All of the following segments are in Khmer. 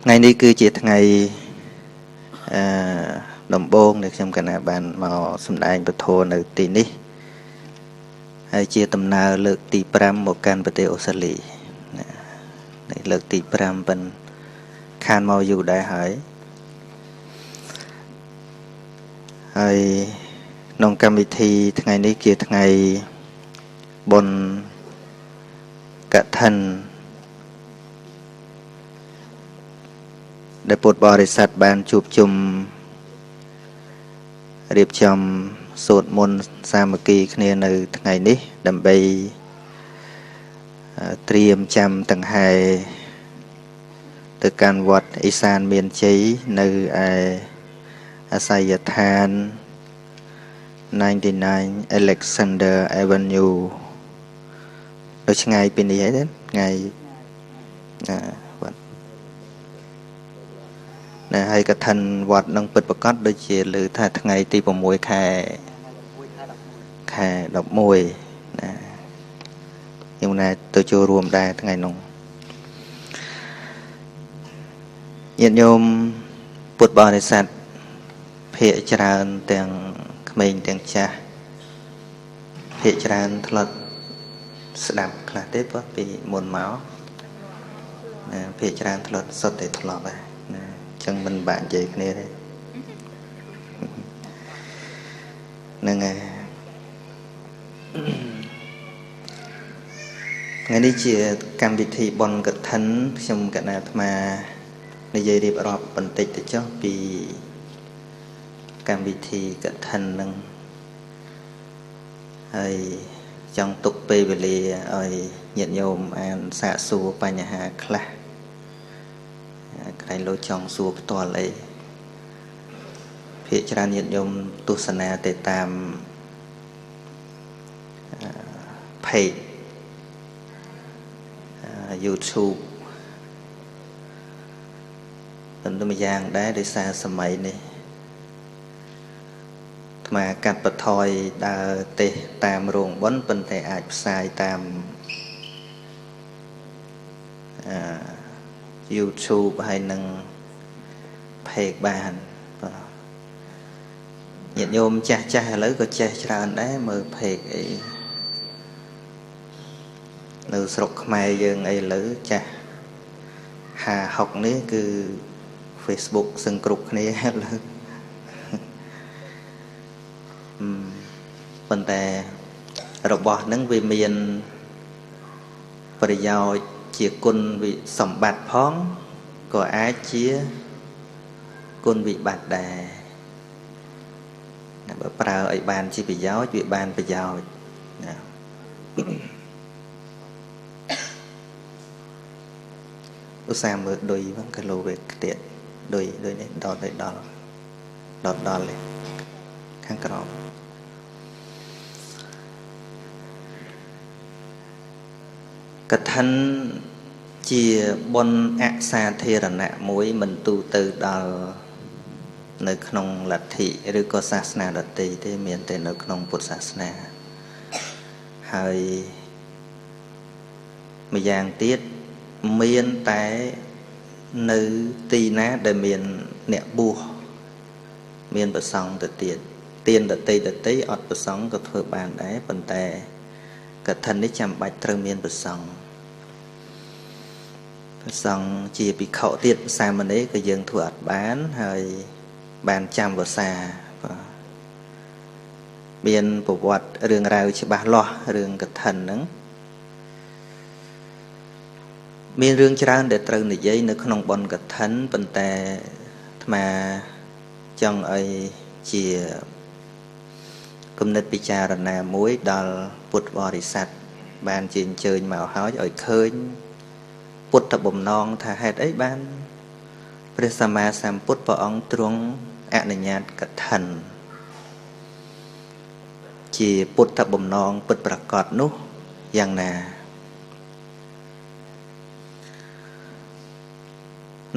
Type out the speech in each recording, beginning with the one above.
ថ្ងៃនេះគឺជាថ្ងៃដំបូងដែលខ្ញុំកណាបានមកសម្ដែងពធនៅទីនេះហើយជាដំណើរលើកទី5មកកាន់ប្រទេសអូស្ត្រាលីនេះលើកទី5ប៉ុនខានមកយូរដែរហើយក្នុងកម្មវិធីថ្ងៃនេះជាថ្ងៃបុណ្យកឋិនដែលពុទ្ធបរិស័ទបានជួបជុំរៀបចំសូត្រមន្តសាមគ្គីគ្នានៅថ្ងៃនេះដើម្បីត្រៀមចាំដង្ហែទៅកាន់វត្តឦសានមានជ័យនៅឯអាសយដ្ឋាន99 Alexander Avenue ដូចឆ្ងាយពីនេះហើយទេថ្ងៃហើយកឋិនវត្តនឹងពិតប្រកបដូចជាលើថាថ្ងៃទី6ខែ11ណាខ្ញុំណែទៅចូលរួមដែរថ្ងៃនោះញាតិញោមពុទ្ធបរិស័ទភាគច្រើនទាំងក្មេងទាំងចាស់ភាគច្រើនធ្លាប់ស្ដាប់ខ្លះទេប៉ុន្តែពីមុនមកភាគច្រើនធ្លាប់សុទ្ធតែធ្លាប់ដែរចឹងមិនបាក់និយាយគ្នាទេហ្នឹងហើយថ្ងៃនេះជាកម្មវិធីបុណ្យកឋិនខ្ញុំកណាអាត្មានិយាយរៀបរាប់បន្តិចទៅចុះពីកម្មវិធីកឋិនហ្នឹងហើយចង់ទុកពេលវេលាឲ្យញាតិញោមអានសាកសួរបញ្ហាខ្លះក្រែងលោកចង់សួរផ្ទាល់អីភាគច្រើនញាតិញោមទស្សនាទៅតាម page YouTube បន្ទឹមយ៉ាងដែរដោយសារសម័យនេះអាត្មាកាត់បន្ថយដើរទេសតាមរោងបុណ្យប៉ុន្តែអាចផ្សាយតាមYouTube ហើយនឹង page បានញាតិញោមចាស់ឥឡូវក៏ចេះច្រើនដែរមើល page អីនៅស្រុកខ្មែរយើងអីឥឡូវចាស់50-60នេះគឺ Facebook សឹងគ្រប់គ្នាឥឡូវប៉ុន្តែរបស់ហ្នឹងវាមានប្រយោជន៍ជាគុណសម្បត្តិផងក៏អាចជាគុណវិបត្តិដែរបើប្រើឲ្យបានជាប្រយោជន៍វាបានប្រយោជន៍ណាឧស្សាហ៍មើលឌុយហ្នឹងគីឡូវាខ្ទៀតឌុយនេះដល់ខាងក្រោមកឋិនជាបុណ្យអសាធារណៈមួយមិនទូទៅដល់នៅក្នុងលទ្ធិឬក៏សាសនាដទៃទេមានតែនៅក្នុងពុទ្ធសាសនាហើយម្យ៉ាងទៀតមានតែនៅទីណាដែលមានអ្នកបួសមានប្រសង្ឃទៅទៀតទានដទៃអត់ប្រសង្ឃក៏ធ្វើបានដែរប៉ុន្តែកឋិននេះចាំបាច់ត្រូវមានប្រសង្ឃជាភិក្ខុទៀតសាមណេរក៏យើងធ្វើអត់បានហើយបានចាំវសាមានប្រវត្តិរឿងរ៉ាវច្បាស់លាស់រឿងកឋិនហ្នឹងមានរឿងច្រើនដែលត្រូវនិយាយនៅក្នុងបុណ្យកឋិនប៉ុន្តែអាត្មាចង់ឲ្យជាគំនិតពិចារណាមួយដល់ពុទ្ធបរិស័ទបានជាអញ្ជើញមកហើយឲ្យឃើញពុទ្ធបំណងថាហេតុអីបានព្រះសម្មាសម្ពុទ្ធព្រះអង្គទ្រង់អនុញ្ញាតកឋិនជាពុទ្ធបំណងពិតប្រាកដនោះយ៉ាងណា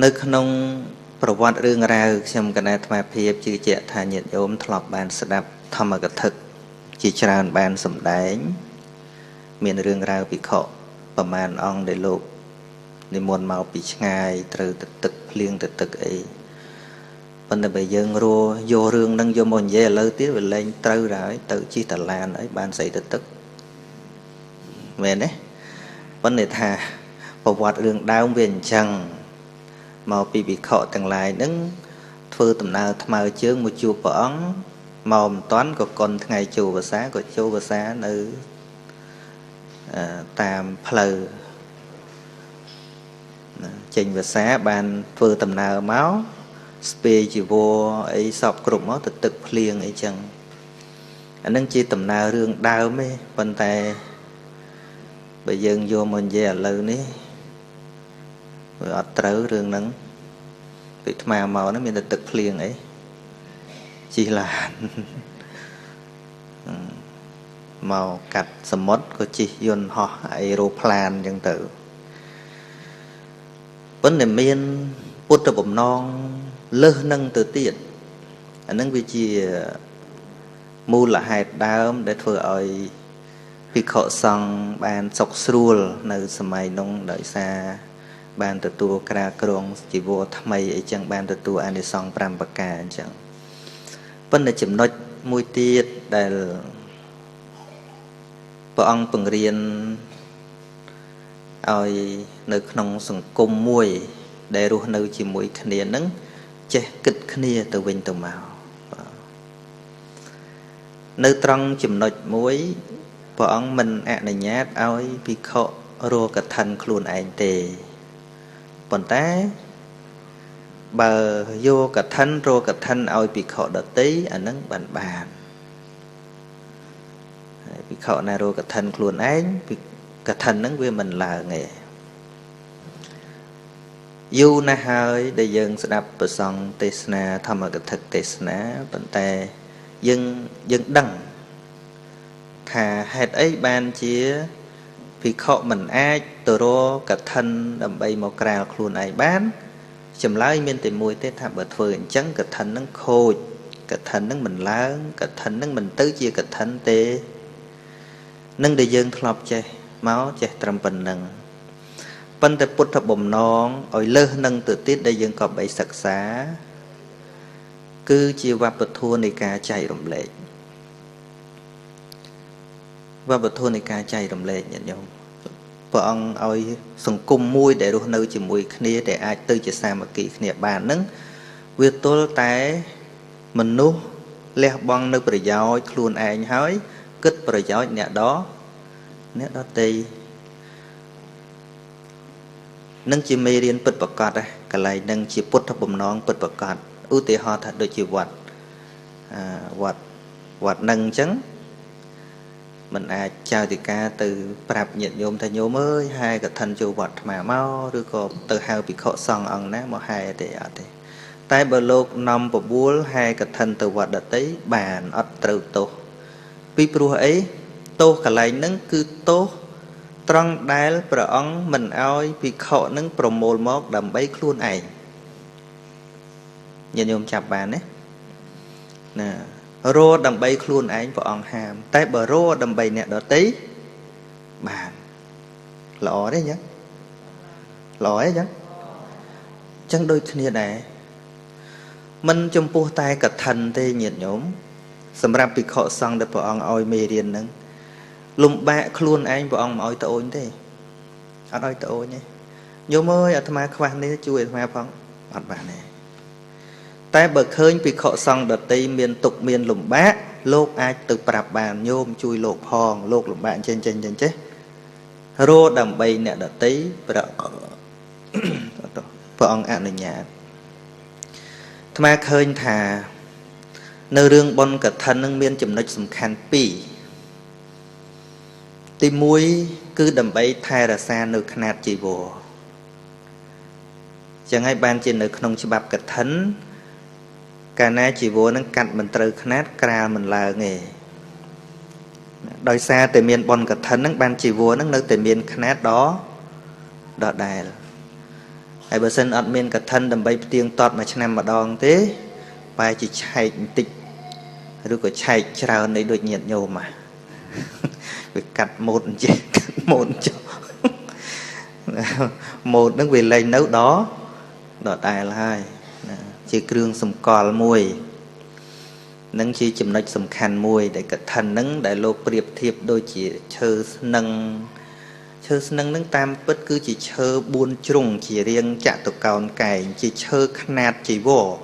នៅក្នុងប្រវត្តិរឿងរ៉ាវខ្ញុំកណាអាត្មាភាពជឿជាក់ថាញាតិញោមធ្លាប់បានស្ដាប់ធម្មកថាជាច្រើនបានសម្ដែងមានរឿងរ៉ាវភិក្ខុប្រមាណអង្គដែលលោក និមន្តមកពីឆ្ងាយត្រូវទៅទឹកភ្លៀងទៅទឹកអីប៉ុន្តែបើយើងរស់យករឿងហ្នឹងយកមកនិយាយឥឡូវទៀតវាលែងត្រូវហើយទៅជិះតឡានអីបានស្អីទៅទឹកមែនទេប៉ុន្តែថាប្រវត្តិរឿងដើមវាអញ្ចឹងមកពីវិខទាំងឡាយហ្នឹងធ្វើដំណើរថ្មើរជើងមកជួបព្រះអង្គមកមិនតាន់ក៏កុនថ្ងៃចូលភាសាក៏ចូលភាសានៅតាមផ្លូវចេញភាសាបានធ្វើដំណើរមកស្ពេជីវរអីសពគ្រប់មកទៅទឹកភ្លៀងអីចឹងអានឹងជាដំណើររឿងដើមទេប៉ុន្តែបើយើងយកមកនិយាយឥឡូវនេះវាអត់ត្រូវរឿងហ្នឹងពីថ្មមកហ្នឹងមានតែទឹកភ្លៀងអីជិះឡានមកកាត់សមុទ្រក៏ជិះយន្តហោះអេរ៉ូផ្លានអញ្ចឹងទៅប៉ុន្តែមានពុទ្ធបំណងលើសនឹងទៅទៀតអានឹងវាជាមូលហេតុដើមដែលធ្វើឲ្យភិក្ខុសង្ឃបានសុខស្រួលនៅសម័យនោះដោយសារបានទទួលក្រាក្រងជីវរថ្មីអីចឹងបានទទួលអានិសង្ស5ប្រការអញ្ចឹងប៉ុន្តែចំណុចមួយទៀតដែលព្រះអង្គបង្រៀនឲ្យនៅក្នុងសង្គមមួយដែលរស់នៅជាមួយគ្នានឹងចេះគិតគ្នាទៅវិញទៅមកនៅត្រង់ចំណុចមួយព្រះអង្គមិនអនុញ្ញាតឲ្យភិក្ខុរកកឋិនខ្លួនឯងទេប៉ុន្តែបើយកកឋិនរកកឋិនឲ្យភិក្ខុដទៃអានឹងបានហើយភិក្ខុណារកកឋិនខ្លួនឯងកឋិនហ្នឹងវាមិនឡើងទេយូរណាស់ហើយដែលយើងស្ដាប់ព្រះសង្ឃទេសនាធម្មកថាទេសនាប៉ុន្តែយើងដឹងថាហេតុអីបានជាភិក្ខុមិនអាចទៅរកកឋិនដើម្បីមកក្រាលខ្លួនឯងបានចម្លើយមានតែមួយទេថាបើធ្វើអញ្ចឹងកឋិននឹងខូចកឋិននឹងមិនឡើងកឋិននឹងមិនទៅជាកឋិនទេនឹងដែលយើងធ្លាប់ចេះមកចេះត្រឹមប៉ុណ្ណឹងប៉ុន្តែពុទ្ធបំណងឲ្យលើសនឹងទៅទៀតដែលយើងក៏បីសិក្សាគឺជាវប្បធម៌នៃការចែករំលែកវប្បធម៌នៃការចែករំលែកញាតិញោមព្រះអង្គឲ្យសង្គមមួយដែលរស់នៅជាមួយគ្នាដែលអាចទៅជាសាមគ្គីគ្នាបានហ្នឹងវាទល់តែមនុស្សលះបង់នៅប្រយោជន៍ខ្លួនឯងហើយគិតប្រយោជន៍អ្នកដទៃនឹងជាមេរៀនពិតប្រាកដកន្លែងនឹងជាពុទ្ធបំណងពិតប្រាកដឧទាហរណ៍ថាដូចជាវត្តនឹងអញ្ចឹងមិនអាចចៅតិកាទៅប្រាប់ញាតិញោមថាញោមអើយហែកឋិនចូលវត្តថ្មមកឬក៏ទៅហៅភិក្ខុសង្ឃអង្គណាមកហែទេអត់ទេតែបើលោកនាំបបួលហែកឋិនទៅវត្តដតីបានអត់ត្រូវទោសពីព្រោះអីទោសកន្លែងហ្នឹងគឺទោសត្រង់ដែលព្រះអង្គមិនអោយភិក្ខុនឹងប្រមូលមកដើម្បីខ្លួនឯងញាតិញោមចាប់បានទេណារកដើម្បីខ្លួនឯងព្រះអង្គហាមតែបើរកដើម្បីអ្នកដទៃបានល្អទេអញ្ចឹងល្អទេអញ្ចឹងដូចគ្នាដែរមិនចំពោះតែកឋិនទេញាតិញោមសម្រាប់ភិក្ខុសង្ឃដែលព្រះអង្គឲ្យមេរៀនហ្នឹងលំបាកខ្លួនឯងព្រះអង្គមិនឲ្យត្អូញទេអត់ឲ្យត្អូញទេញោមអើយអាត្មាខ្វះនេះជួយអាត្មាផងអត់បានទេតែបើឃើញភិក្ខុសង្ឃដទៃមានទុកមានលំបាកលោកអាចទៅប្រាប់បានញោមជួយលោកផងលោកលំបាកចេះរកដើម្បីអ្នកដទៃព្រះអង្គអនុញ្ញាតអាត្មាឃើញថានៅរឿងបុណ្យកឋិននឹងមានចំណុចសំខាន់2ទី1គឺដើម្បីថែរក្សានៅຂ្នាតជីវរចឹងហើយបានជានៅក្នុងច្បាប់កឋិនកាលណាជីវរនឹងកាត់មិនត្រូវຂ្នាតក្រាលមិនឡើងទេដោយសារតែមានបុណ្យកឋិននឹងបានជីវរនឹងនៅតែមានຂ្នាតដដែលហើយបើសិនអត់មានកឋិនដើម្បីផ្ទៀងទាត់មួយឆ្នាំម្ដងទេបែរជាឆែកបន្តិចឬក៏ឆែកច្រើននៃដូចញាតិញោមវាកាត់ម៉ូតអញ្ចេះកាត់ម៉ូតចុះ một nó về lên nấu đó đỏ tài là hai chỉ kêu sầm cò mùi nâng chỉ chùm nói sầm khăn mùi để cả thần nâng đại lục điệp thiệp đôi chỉ chơi nâng tam bất cứ chỉ chơi buôn trùng chỉ riêng chạ tụ cào cày chỉ chơi khát chỉ vô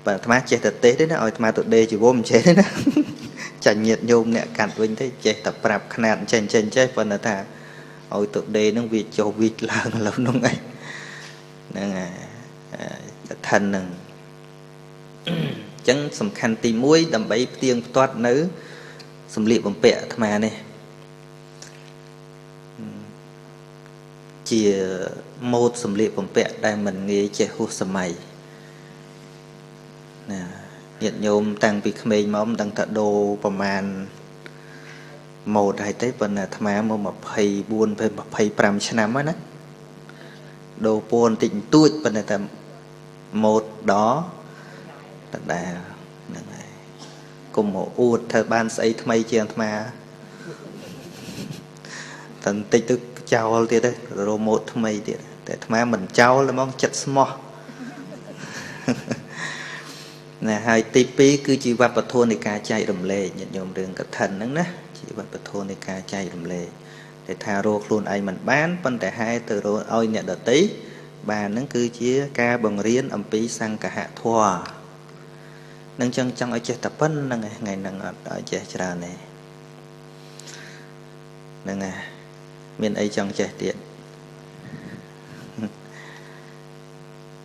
và tham chế thực tế đấy nó ơi tham tụ đề chỉ vô mình chế đấy nó chả nhiệt nhôm nè cạn vinh thế chế tập rạp khát chèn chế phần là thà ôi tụ đề nó việc cho việc là lâu nông ấy nâng thần nâng chẳng sầm khăn tì mũi đầm bấy tiếng toát nữ sầm liệp bằng bẹ tham này chỉ một sầm liệp bằng bẹ đây mình nghe chế hút sầm mày nhiệt nhôm tăng bị khmei mỏng tăng tạ đồประมาณmột hai tết bên là tham mua một phay buôn về một phay 5 năm á nè đồ buôn tịnh tuổi bên là một đó là cùng một uột thời ban xây thay chiang tham tận tích tức chào tiệt đấy rồi một thay tiệt để tham mình chào là mong chặt small nè hai tivi cứ chỉ vật vật thôn để cá chạy đầm lệ nhận nhôm đường cật thần nắng nè chỉ vật vật thôn để cá chạy đầm lệ để thà rô luôn ai mình bán phân tại hai từ rồi ôi nhận đợt tí bà nắng cứ chỉ ca bằng riêng âm pí sang cả hạ thua nâng chân chân ở chơi tập phân nâng ngày nâng ở chơi trà này nâng miền ấy chân chơi tiện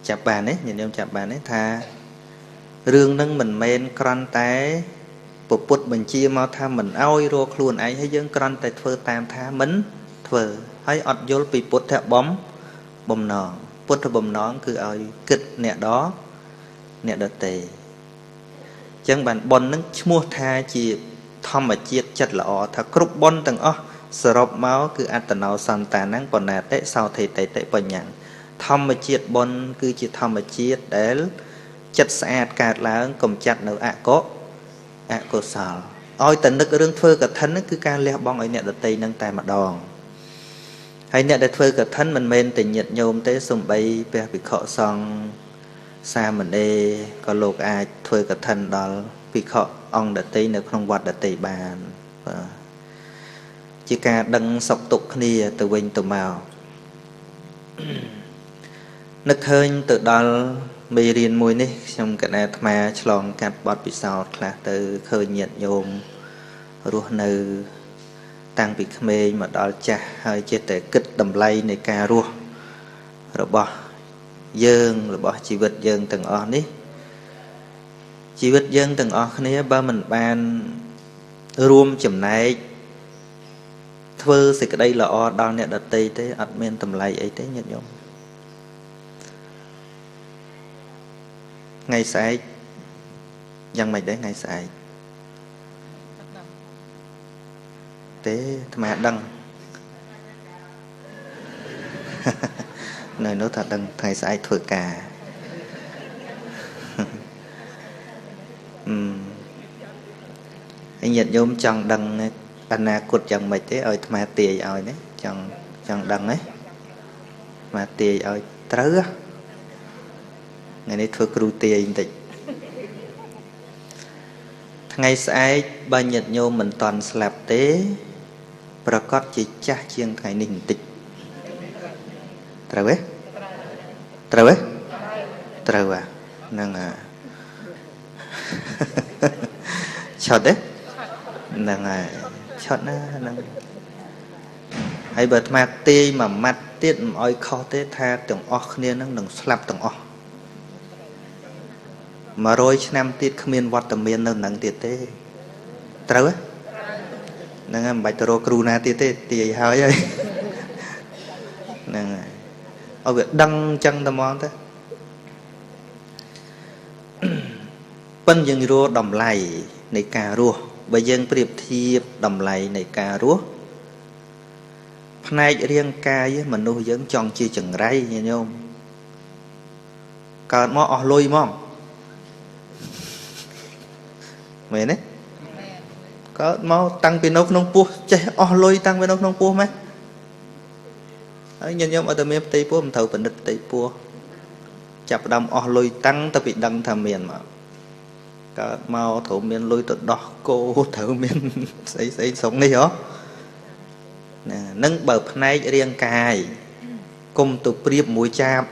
chạp bàn ấy nhìn nhôm chạp bàn ấy tha rương nâng mình men cron té bột bột mình chia mau tha mình oi rô luôn ấy hay dân cron té phơ tam tha mến phơ hay ọt vô bị bột thẹ bóng bầm nón bột thẹ bầm nón cứ oi kịch nè đó nè đợt tề chẳng bạn bon nâng mua tha chỉ thom mà chiết chặt lọ tha cướp bon từng ó srop máu cứ ăn tận nào san tàn nắng còn nè tệ sau thì tệ tệ bẩn nhặng thom mà chiết bon cứ chỉ thom mà chiết để chất sạch cả là cùng chặt nấu ạ có sào ôi tận nước rương phơi cả thân cứ ca leo bong ở nhẹ đợt tây nâng tài mặt đòn hay nhẹ đợt phơi cả thân mình men tình nhiệt nhôm tới sùng bay về bị khọ xong xa mình đê có lục ai phơi cả thân đó bị khọ ông đợt tây nước không quạt đợt tây bàn chỉ ca đăng sọc tục kia từ vinh từ màu nước hơi từ đó mê riêng mùi ní trong cái này mà chlong cắt bọt bị sao là từ khơi nhiệt nhôm ruột nư tăng bị khmei mà đó chả hơi chết để kích đầm lây này ca ruột rồi bỏ dương rồi bỏ chỉ vật dương từng on ní chỉ vật dương từng on này ba mình ban rùm chấm này thưa thì cái đây là o đo nè đặt tây thế admin tầm lây ấy thế nhiệt nhôm ngày sai dân mày đấy ngày sai thế mà đăng nơi nó thật đăng thầy sai thừa cả anh nhận vô chọn đăng anh na cột chọn mày thế ơi mà tìa ơi đấy chọn đăng ấy mà tìa ơi trớ ngày nay thưa cừu tiền tịch ngày sai ba nhật nhô mình toàn slap tế và có chỉ cha chiêng ngày ninh tịch trời à năng à chọt đấy năng à chọt năng hay bật mặt tê mà mặt tiết oi khó tế tha tưởng óc nên năng đừng slap tưởng óc mà rồi năm tiết không miên vọt tầm miên nâng nâng tiết thế trâu á nâng em bạch trâu cừu na tiết thế thì hơi ấy nâng ở việc đăng chân tầm món thế bên dân rùa đầm lầy này cà rùa bây dân priệp thiệp đầm lầy này cà rùa này riêng ca với mình nuôi dưỡng chọn chi chừng ray như nhôm cờ mò lôi mong mày đấy có mau tăng pin nông nông pua chơi lôi tăng pin nông nông pua mấy ហើយញញឹមអត់តែមានផ្ទៃពោះមិនត្រូវពិនិត្យផ្ទៃពោះចាប់ផ្ដើមអស់លុយតាំងទៅពីដឹងថាមានមកកើតមកត្រូវមានលុយទៅដោះគោត្រូវមានស្អីស្អីស្រុងនេះហ៎ហ្នឹងបើផ្នែករាងកាយគុំទៅប្រៀបមួយចាប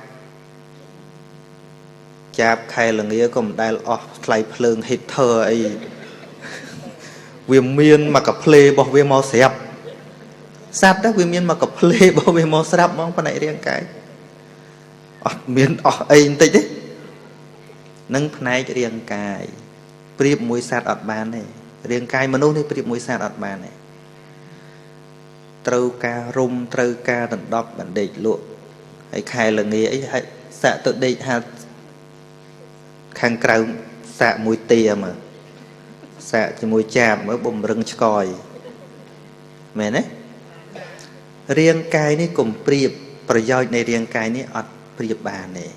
ខែលងាក៏មិនដែលអស់ថ្លៃភ្លើង heater អីវាមានមកកាផ្លេរបស់វាមកស្រាប់សត្វទៅវាមានមកកាផ្លេរបស់វាមកស្រាប់ហ្មងផ្នែករាងកាយអត់មានអស់អីបន្តិចទេនឹងផ្នែករាងកាយប្រៀបមួយសត្វអត់បានទេរាងកាយមនុស្សនេះប្រៀបមួយសត្វអត់បានទេត្រូវការរុំត្រូវការដណ្ដប់បណ្ដេកលក់ហើយខែលងាអីហើយសាក់ទៅដេកហាត់ខាងក្រៅសាក់មួយទាមើលសាក់ជាមួយចាបមើលបំរឹងឆ្កយមែនទេរាងកាយនេះកុំប្រៀបប្រយោជន៍នៃរាងកាយនេះអត់ប្រៀបបានទេ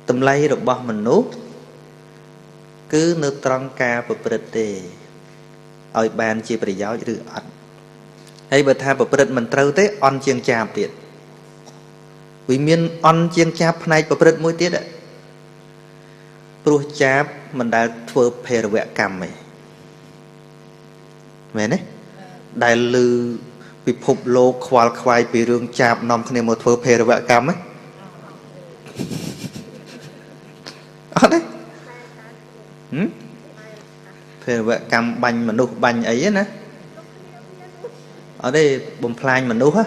តម្លៃរបស់មនុស្សគឺនៅត្រង់ការប្រព្រឹត្តទេឲ្យបានជាប្រយោជន៍ឬអត់ហើយបើថាប្រព្រឹត្តមិនត្រូវទេអន់ជាងចាបទៀតវាមានអន់ជាងចាបផ្នែកប្រព្រឹត្តមួយទៀតព្រោះចាបមិនដែលធ្វើភេរវកម្មទេមែនទេដែលឮពិភពលោកខ្វល់ខ្វាយពីរឿងចាបនាំគ្នាមកធ្វើភេរវកម្មទេអត់ទេភេរវកម្មបាញ់មនុស្សបាញ់អីណាអត់ទេបំផ្លាញមនុស្ស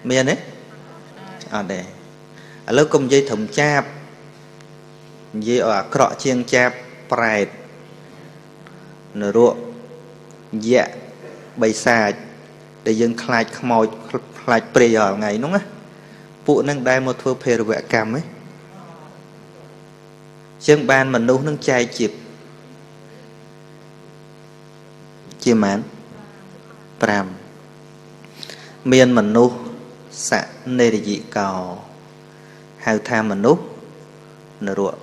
មានទេអត់ទេឥឡូវកុំនិយាយត្រឹមចាបនិយាយឲ្យអាក្រក់ជាងចាបប្រែតនរកយៈបិសាចដែលយើងខ្លាចខ្មោចខ្លាចព្រាយរាល់ថ្ងៃហ្នឹងណាពួកហ្នឹងដែលមកធ្វើភេរវកម្មហ៎ជាងបានមនុស្សនឹងចែកជាម៉ាន5មានមនុស្សសនេរយិកោហៅថាមនុស្សនរក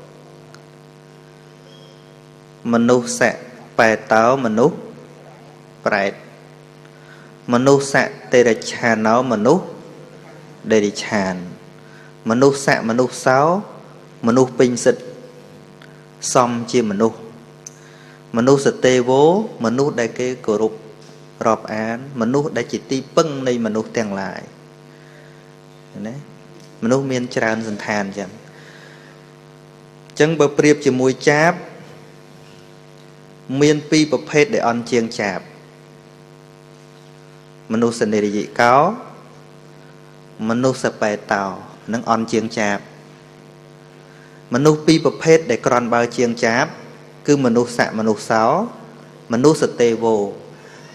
មនុស្សសបែតោមនុស្សប្រែតមនុស្សសតិរច្ឆាណោមនុស្សដេរិឆានមនុស្សសមនុស្សសោមនុស្សពេញសិទ្ធសំជាមនុស្សមនុស្សទេវោមនុស្សដែលគេគោរពរាប់អានមនុស្សដែលជាទីពឹងនៃមនុស្សទាំងឡាយណាមនុស្សមានច្រើនសន្តានអញ្ចឹងបើប្រៀបជាមួយចាបមានពីរប្រភេទដែលអន់ជាងចាបមនុស្សនេរយិកោមនុស្សសបែតោនឹងអន់ជាងចាបមនុស្សពីរប្រភេទដែលក្រន់បើជាងចាបគឺមនុស្សសមនុស្សសោមនុស្សទេវោ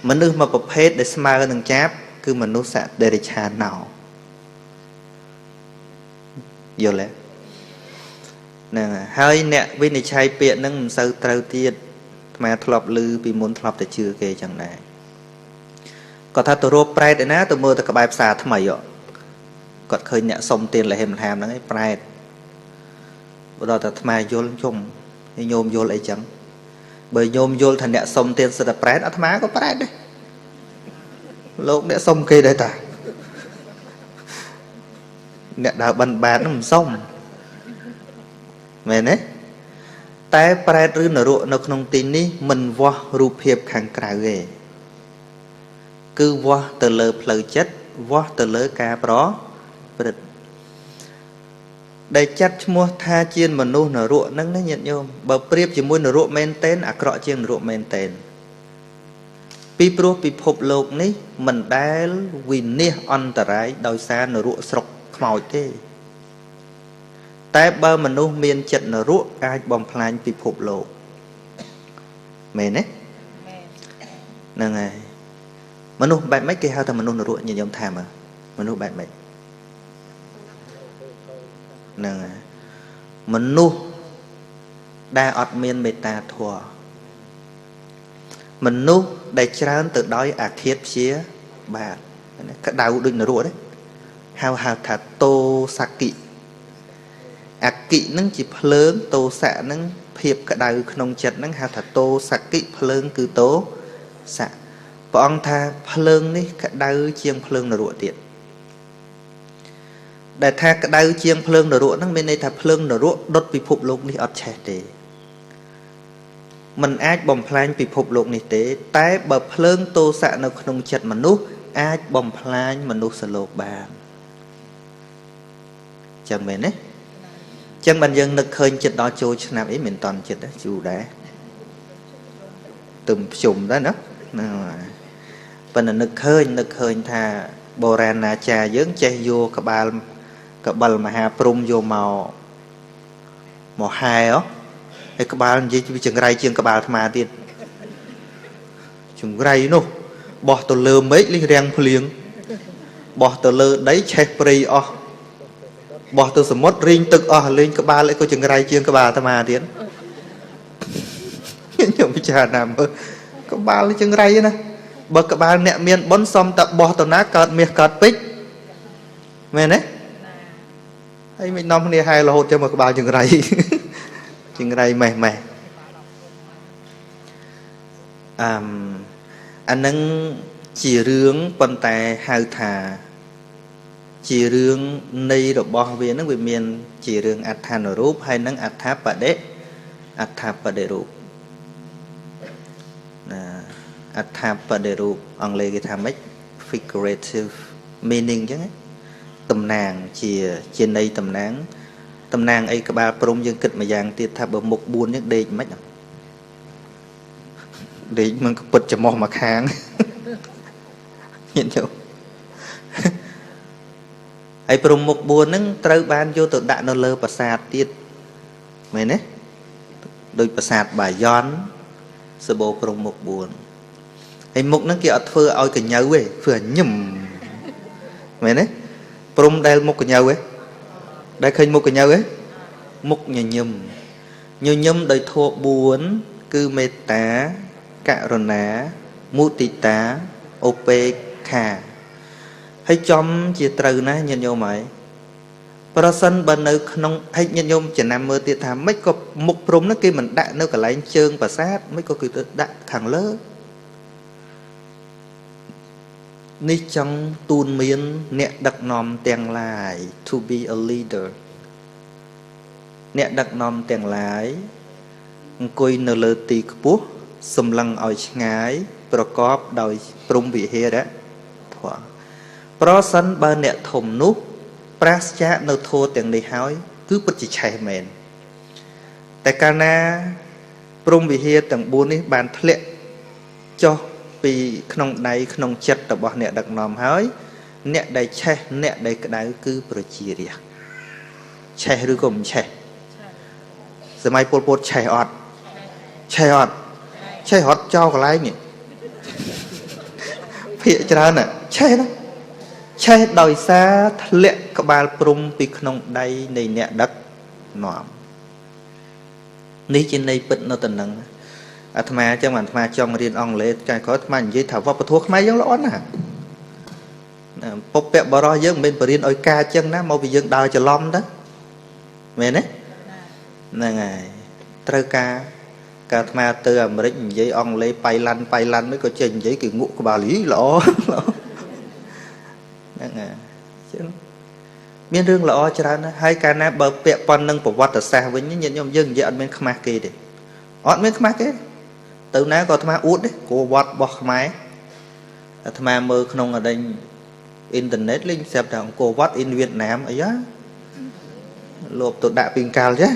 មនុស្សមួយប្រភេទដែលស្មើនឹងចាបគឺមនុស្សសដេរិឆាណោយល់ទេហ្នឹងហើយអ្នកវិនិច្ឆ័យពាក្យហ្នឹងមិនសូវត្រូវទៀតអាត្មាធ្លាប់ឮពីមុនធ្លាប់តែជឿគេចឹងដែរគាត់ថាទៅរកប្រែតឯណាទៅមើលទៅក្បែរផ្សារថ្មីគាត់ឃើញអ្នកសុំទានលហេមហាមហ្នឹងឯងប្រែតបើដល់តែអាត្មាយល់ជុំញោមយល់អីចឹងបើញោមយល់ថាអ្នកសុំទានសិតតែប្រែតអាត្មាក៏ប្រែតដែរលោកអ្នកសុំគេដែរតាអ្នកដើរបិណ្ឌបាតហ្នឹងមិនសុំមែនទេតែប្រែតឬនរកនៅក្នុងទីនេះមិនវាស់រូបភាពខាងក្រៅទេគឺវាស់ទៅលើផ្លូវចិត្តវាស់ទៅលើការប្រព្រឹត្តដែលចាត់ឈ្មោះថាជាមនុស្សនរកហ្នឹងណាញាតិញោមបើប្រៀបជាមួយនរកមែនតែនអាក្រក់ជាងនរកមែនតែនពីព្រោះពិភពលោកនេះមិនដែលវិនិច្ឆ័យអន្តរាយដោយសារនរកស្រុកខ្មោចទេតែបើមនុស្សមានចិត្តនរកអាចបំផ្លាញពិភពលោកមែនទេហ្នឹងហើយមនុស្សបែបម៉េចគេហៅថាមនុស្សនរកញាតិញោមថាមើលមនុស្សបែបម៉េចហ្នឹងហើយមនុស្សដែលអត់មានមេត្តាធម៌មនុស្សដែលច្រើនទៅដោយអាឃាតព្យាបាទក្តៅដូចនរកទេហៅថាតោសកិអកិហ្នឹងជាភ្លើងតោសៈហ្នឹងភាពក្តៅក្នុងចិត្តហ្នឹងហៅថាតោសកិភ្លើងគឺតោសៈព្រះអង្គថាភ្លើងនេះក្តៅជាងភ្លើងនរកទៀត đại tha cái đau chiêng phơi nở ruộng nó bên đây thà phơi nở ruộng đốt bị phục lục đi ọt chè tê mình ai bom phanh bị phục lục này tế tái bờ phơi tô xạ nó không chặt mà nút ai bom phanh mà nút sờ lục bàn chẳng mền đấy chẳng bàn dân nực khơi chật đó trôi nằm ý mình toàn chật đó chú đá tùm chùm đó nữa và nực khơi thà bồ ran na trà dướng che vô các bà mà hà prum vô màu màu hai đó hay các bà gì chừng ray chiên các bà mà tiền chừng ray nô bỏ tờ lơ mấy linh rèn phlieng bỏ tờ lơ đấy che pri bỏ tờ sớm mót ring tự lên các bà lại có chừng ray chiên các bà mà tiền nhung trà nằm các bà lấy chừng ray nè bậc các bà nẹt miên bón xóm tập bỏ tờ ná cợt miệt cợt pích mẹ đấy hay mình năm này hai là hột cho một các bà chừng ray chừng ray mày anh nâng chỉ rướng bàn tay hai thà chỉ rướng này rồi bỏ về nó bị miền chỉ rướng ắt than ở rúp hay nâng ắt tháp bà đế rúp ắt tháp bà đế rúp ông lê cái tham ấy figurative meaning chứ tầm nàng chỉ trên đây tầm nàng ấy các bà prom dương kịch mà giang tiệt tháp bờ một buôn nhất đây mất để mình có bật cho mò mà kháng nhìn chưa ấy prom một buôn nâng trâu ban vô tự đạn nó lơ bà sạt tiệt mày nè đôi bà sạt bà giòn sơ bộ prom một buôn ấy mục nó kia phơi oi cái nhau ấy phơi nhầm mày nè prom đây một cái nhau ấy đây khơi một cái nhau ấy mục nhà nhầm đời thọ buồn cứ mê tá cạ rồn ná mũ tì tá op khà hay chom chia trừ ná nhân vô mày person bên nơi không hay nhân vô chỉ nằm mơ tiệt tham mấy có mục prom nó kia mình đã nơi cả lại chương và sát mấy có cứ đã thằng lớn ní trong tuôn miên nè đặc nòm tiền lại to be a leader nè đặc nòm tiền lại coi nợ lơ tì cú xâm lăng ở ngáiประกอบ ដោយ prum វិហារៈ ប្រសិនបើអ្នកធំនោះប្រាសចាកនៅធម៌ទាំងនេះហើយគឺពិតជាឆេះមែនតែកាលណាព្រំវិហារទាំង4នេះបានធ្លាក់ចុះពីក្នុងដៃក្នុងចិត្តរបស់អ្នកដឹកនាំហើយអ្នកដែលឆេះអ្នកដែលក្តៅគឺប្រជារាស្ត្រឆេះឬក៏មិនឆេះសម័យពលពតឆេះអត់ឆេះអត់ចោលកន្លែងនេះភាកច្រើនណាឆេះណាឆេះដោយសារធ្លាក់ក្បាលព្រំពីក្នុងដៃនៃអ្នកដឹកនាំនេះជាន័យពិតនៅតំណឹងអាត្មាចឹងអាត្មាចង់រៀនអង់គ្លេសកាលក្រោយអាត្មានិយាយថាវប្បធម៌ខ្មែរយើងល្អណាស់ពុកពាក់បរោះយើងមិនមែនបរៀនឲ្យការចឹងណាមកពីយើងដើរច្រឡំទៅមែនទេហ្នឹងហើយត្រូវការអាត្មាទៅអាមេរិកនិយាយអង់គ្លេសប៉ៃឡាន់មិនក៏ចេះនិយាយគេងក់ក្បាលលីល្អហ្នឹងហើយចឹងមានរឿងល្អច្រើនណាស់ហើយកាលណាបើពាក់ប៉ុននឹងប្រវត្តិសាស្ត្រវិញញាតិញោមយើងនិយាយអត់មានខ្មាស់គេទេអត់មានខ្មាស់គេទៅណាក៏អាត្មាអួតដែរគោវត្តរបស់ខ្មែរអាត្មាមើលក្នុងអីអ៊ីនធឺណិតលេងស្រាប់ថាអង្គរវត្ត in វៀតណាមអីយ៉ាលោកទៅដាក់ពីកាលចា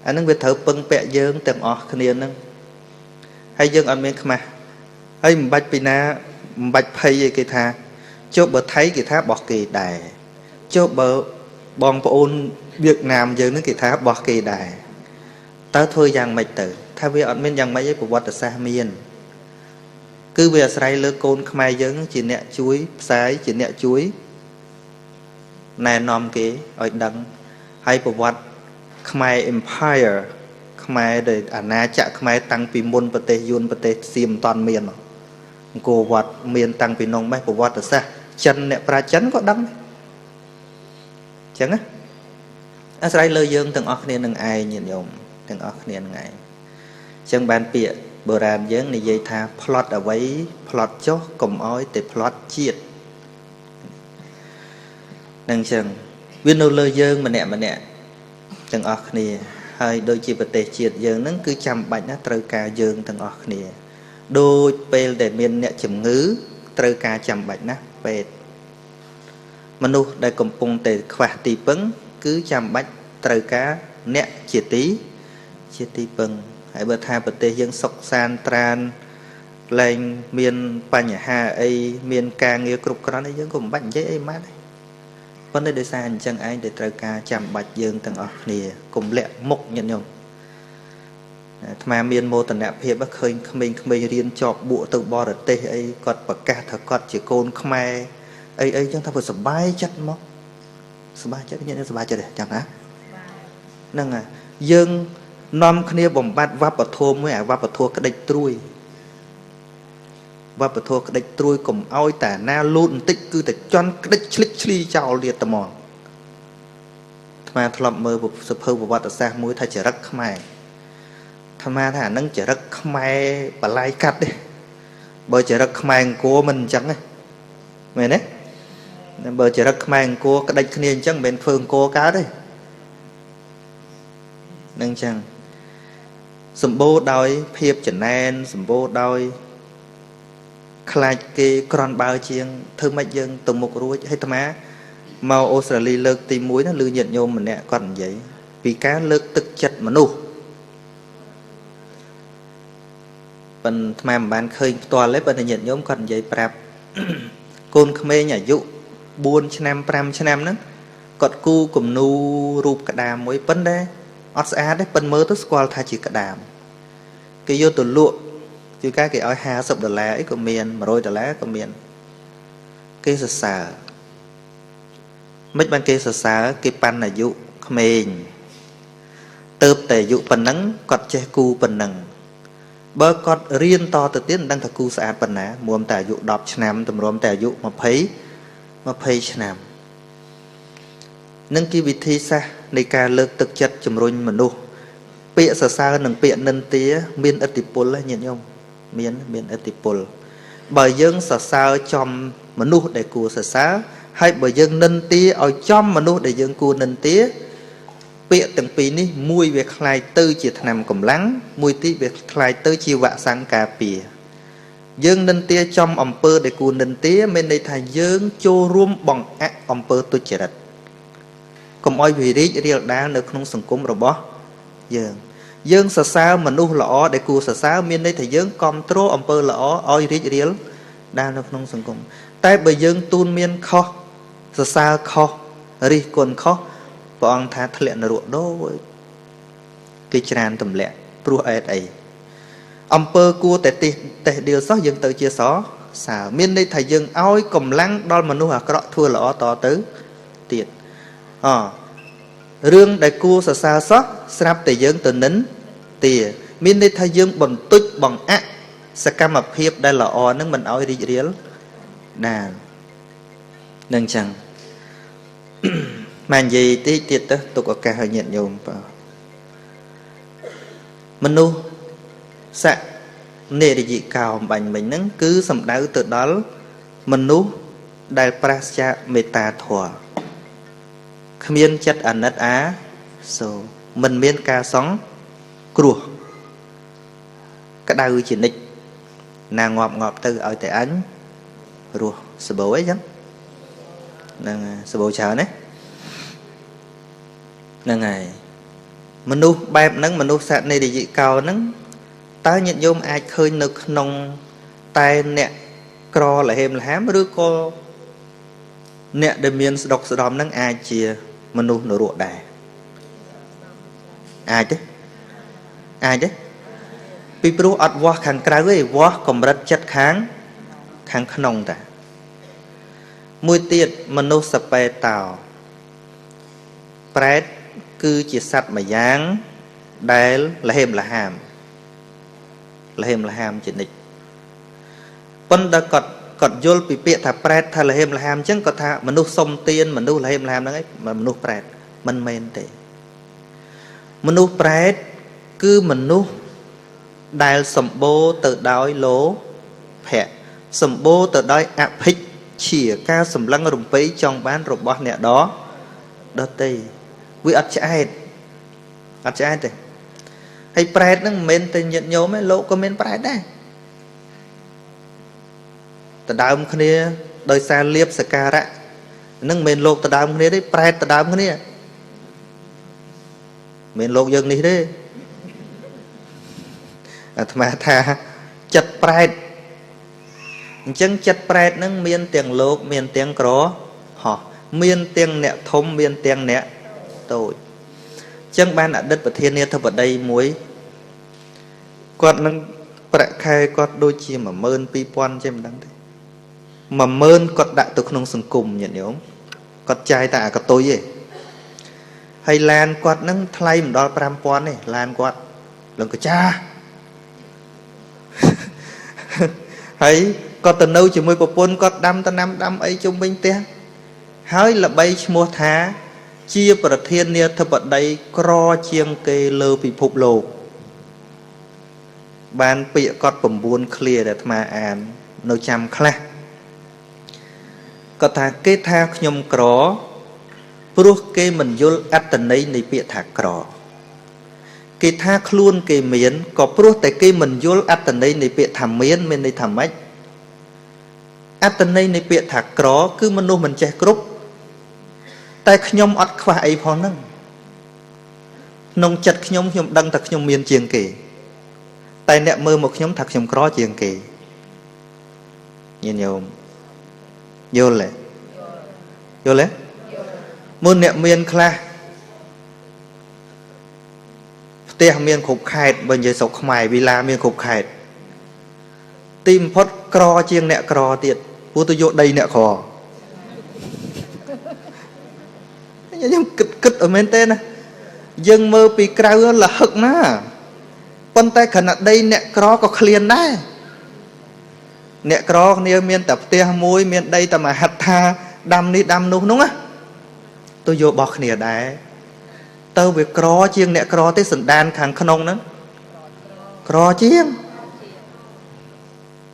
អានឹងវាត្រូវពឹងពាក់យើងទាំងអស់គ្នានឹងហើយយើងអត់មានខ្មាស់ហើយមិនបាច់ពីណាមិនបាច់ភ័យឯគេថាចុះបើថៃគេថាបោះគេដែរចុះបើបងប្អូនវៀតណាមយើងនឹងគេថាបោះគេដែរតើធ្វើយ៉ាងម៉េចទៅថាវាអត់មានយ៉ាងម៉េចទេប្រវត្តិសាស្ត្រមានគឺវាអាស្រ័យលើកូនខ្មែរយើងជាអ្នកជួយផ្សាយជាអ្នកជួយណែនាំគេឲ្យដឹងហើយប្រវត្តិខ្មែរ Empire ខ្មែរដែលអាណាចក្រខ្មែរតាំងពីមុនប្រទេសយួនប្រទេសសៀមមិនតាន់មានអង្គរវត្តមានតាំងពីនងម៉េះប្រវត្តិសាស្ត្រចិនអ្នកប្រាចិនក៏ដឹងអញ្ចឹងណាអាស្រ័យលើយើងទាំងអស់គ្នានឹងឯងញាតិញោមទាំងអស់គ្នានឹងឯងអញ្ចឹងបានពាក្យបុរាណយើងនិយាយថាផ្លត់អ្វីផ្លត់ចុះកុំអោយតែផ្លត់ជាតិ năng chừng viên nô lơ dương mà nè từng ở kia hay đôi chi vật tệ triệt dương nắng cứ chăm bạch nó trời ca dương từng ở kia đôi pel để miền nè chấm ngứ trời ca chăm bạch nó về mà nu đại cầm pung tệ khoa tì bứng cứ chăm bạch trời ca nè chia tí bứng hãy bật hai vật tệ dương sọc san tran lên miền pan nhà ha ấy miền ca nghe cục cái đó dương cũng bạch dễ ấy mát vấn đề để xa hành chân anh để trời ca chăm bạch dương từng ở nè cùng lẹ mục nhận nhung mà miền mô tần nạp hiệp bác khơi mình riêng chọc bộ từ bò ở tê ấy còn bậc ca thật còn chỉ côn khmer ấy chúng ta phải sờ bay chất móc sờ bay chất nhận sờ bay chất để chẳng á nâng à dương nom kia bồng bát vấp ở thô mới vấp ở thô cái địch trui vấp ở thô cái địch trui cùng oi tả na luôn tích cứ để chọn cái địch chli chào liệt tầm mòn mà thầm mơ một sập hư một vật ở xa mũi thay chỉ rất khmer tham gia thà nâng chỉ rất khmer bà lai cắt đi bởi chỉ rất khmer của mình chẳng ấy mày đấy bởi chỉ rất khmer của cái địch kia chẳng bên phương cô cá đấy nâng chẳng sầm bô đôi phiệp chẩn en sầm bô đôi khai cái con bao chiêng thương mạch dương từng một ruồi hay tham á màu Australia lợt tìm muối nó lư nhận nhôm mình nè còn vậy vì cá lợt tức chật mà nu phần mà bạn khơi toàn lấy bên này nhận nhóm còn vậy prap côn khmer nhà dụ buôn năm pram năm đó cọt cu cùng nu rụp cả đàm mới vấn đề Oscar đấy phần mơ tức squall thay chỉ cả đàm cái vô từ lụa chứ các cái oi hà sập đờ lá ấy của miền mà rồi đờ lá của miền cái sờ sờ mấy ban cái sờ sờ cái pan là dụ khmer tớp tề dụ phần nắng cọt che cu phần nắng bơ cọt riêng to từ tiến đang thật cu sạ phần ná muôn tà dụ đọc năm tầm rôm tà dụ mà phấy năm nâng kia vị thi xa này ca lược thực chất chùm rôn mà nô bịa sở xa nâng bịa nâng tía miên ớt tịp bồn là nhìn không miên ớt tịp bồn bởi dân sở xa trong mà nô để cua sở xa hay bởi dân nâng tía ở trong mà nô để dân cua nâng tía bịa từng pí ní mùi việc khai tư chỉ nằm cầm lắng mùi tí việc khai tư chi vạ sang cà pìa dân nâng tía trong ẩm pơ để cua nâng tía bên đây thà dân chô rùm bằng ác ẩm pơ tôi chỉ đặt cùng oi vì rít riêng đá nơi không sừng cúng rồi bó dương sờ sao mà nu lọ để cua sờ sao miền đây thì dương control ẩm pơ lọ oi rít riêng đá nơi không sừng cúng tại bởi dương tuôn miền kho sờ sao kho ri còn kho bọn thà thật lệ ruột đô cái tràn tầm lệ pro ấy ẩm pơ cua tại điều sót dương tự chia só sao miền đây thầy dương oi cầm lăng đo mà nu hả có thua lọ to tứ tiệt rương đại cua sờ xa sót sáp tại dương từ nín tìa miền đây thay dương bằng tút bằng á sẽ cam mập hiệp đây là o nước mình oi đi riêng đàn nâng chẳng màn gì tí tiệt đó tục ở cả hơi nhận nhôm vào mình nu sạ nề để dị cào bành mình nắng cứ sầm đau từ đó mình nu đại prasya meta thua miên chất ảnh đất á so mình miên ca sóng cua cái đau chỉ nịch nàng ngọt từ ở tại ánh rùa sờ bầu ấy chứ nàng sờ bầu chào đấy nàng ngày mình nu bay nắng mình nu sạt này để dị cao nắng ta nhận vô ai khơi nực nông tai nè cro là hềm là hám rứa co nè để miên đọc sờ đom nắng ai chia mình nu nở ruột đài ai chứ pi pro ọt vó khang trái với vó cầm rất chất kháng nông ta mùi tiệt mình nu sập bè tàu prét cứ chỉ sạch mà dáng đài là hềm là hàm chỉ nịch con đã cọt vô bị bịa thà prét thà là hềm là hàm chẳng có thà mình nu sông tiên mình nu là hềm là hàm đó ấy mà mình nu prét mình men thế mình nu prét cứ mình nu đài sầm bô từ đói lố phẹ sầm bô từ đói áp hích chia ca sầm lăng rùm pấy trong bán rồi bó nè đó đó tây vì ắt chạy thế hay pride nó men tên nhận nhớ mấy lỗ có men pride đấy ta đào khné đời xa liệp sa ca rạ nâng men lỗ ta đào khné đấy pride ta đào khné men lỗ dân này đấy mà tha chặt pride chân chặt pride nâng miên tiếng lỗ miên tiếng cỏ họ miên tiếng nẹt thông miên tiếng nẹt tội chân ban đã đất và thiên nhiên thập ở đây muối con nâng bạc khai con đôi chi mà mơn pi pon trên đắng thế mà mơn con đã từ không sừng cùng nhận nhớ con trai tạ có tôi vậy hay lan con nâng thay một đo pram pon này lan con lần có cha hay con từ nâu chỉ mới một pon con đâm ta năm ấy trung bình téហើយល្បីឈ្មោះថាជាប្រធានាធិបតីក្រជាងគេលើពិភពលោកបានពាក្យកត់9 clear ដែលអាត្មាអាននៅចាំខ្លះគាត់ថាគេថាខ្ញុំក្រព្រោះគេមិនយល់អត្តន័យនៃពាក្យថាក្រគេថាខ្លួនគេមានក៏ព្រោះតែគេមិនយល់អត្តន័យនៃពាក្យថាមានន័យថាម៉េចអត្តន័យនៃពាក្យថាក្រគឺមនុស្សមិនចេះគ្រប់តែខ្ញុំអត់ខ្វះអីផងហ្នឹងក្នុងចិត្តខ្ញុំដឹងថាខ្ញុំមានជាងគេតែអ្នកមើលមកខ្ញុំថាខ្ញុំក្រជាងគេញាតិញោមយល់ទេមុនអ្នកមានខ្លះផ្ទះមានគ្រប់ខេត្តបើនិយាយស្រុកខ្មែរវិឡាមានគ្រប់ខេត្តទីបំផុតក្រជាងអ្នកក្រទៀតព្រោះទៅយកដីអ្នកក្រខ្ញុំគិតមែនទេណាយើងមើលពីក្រៅលហឹកណាប៉ុន្តែខណៈដីអ្នកក្រក៏ឃ្លានដែរអ្នកក្រគ្នាមានតែផ្ទះមួយមានដីតែមួយហិតថាដាំនេះដាំនោះហ្នឹងណាទៅយករបស់គ្នាដែរទៅវាក្រជាងអ្នកក្រទេសណ្ដានខាងក្នុងហ្នឹងក្រជាង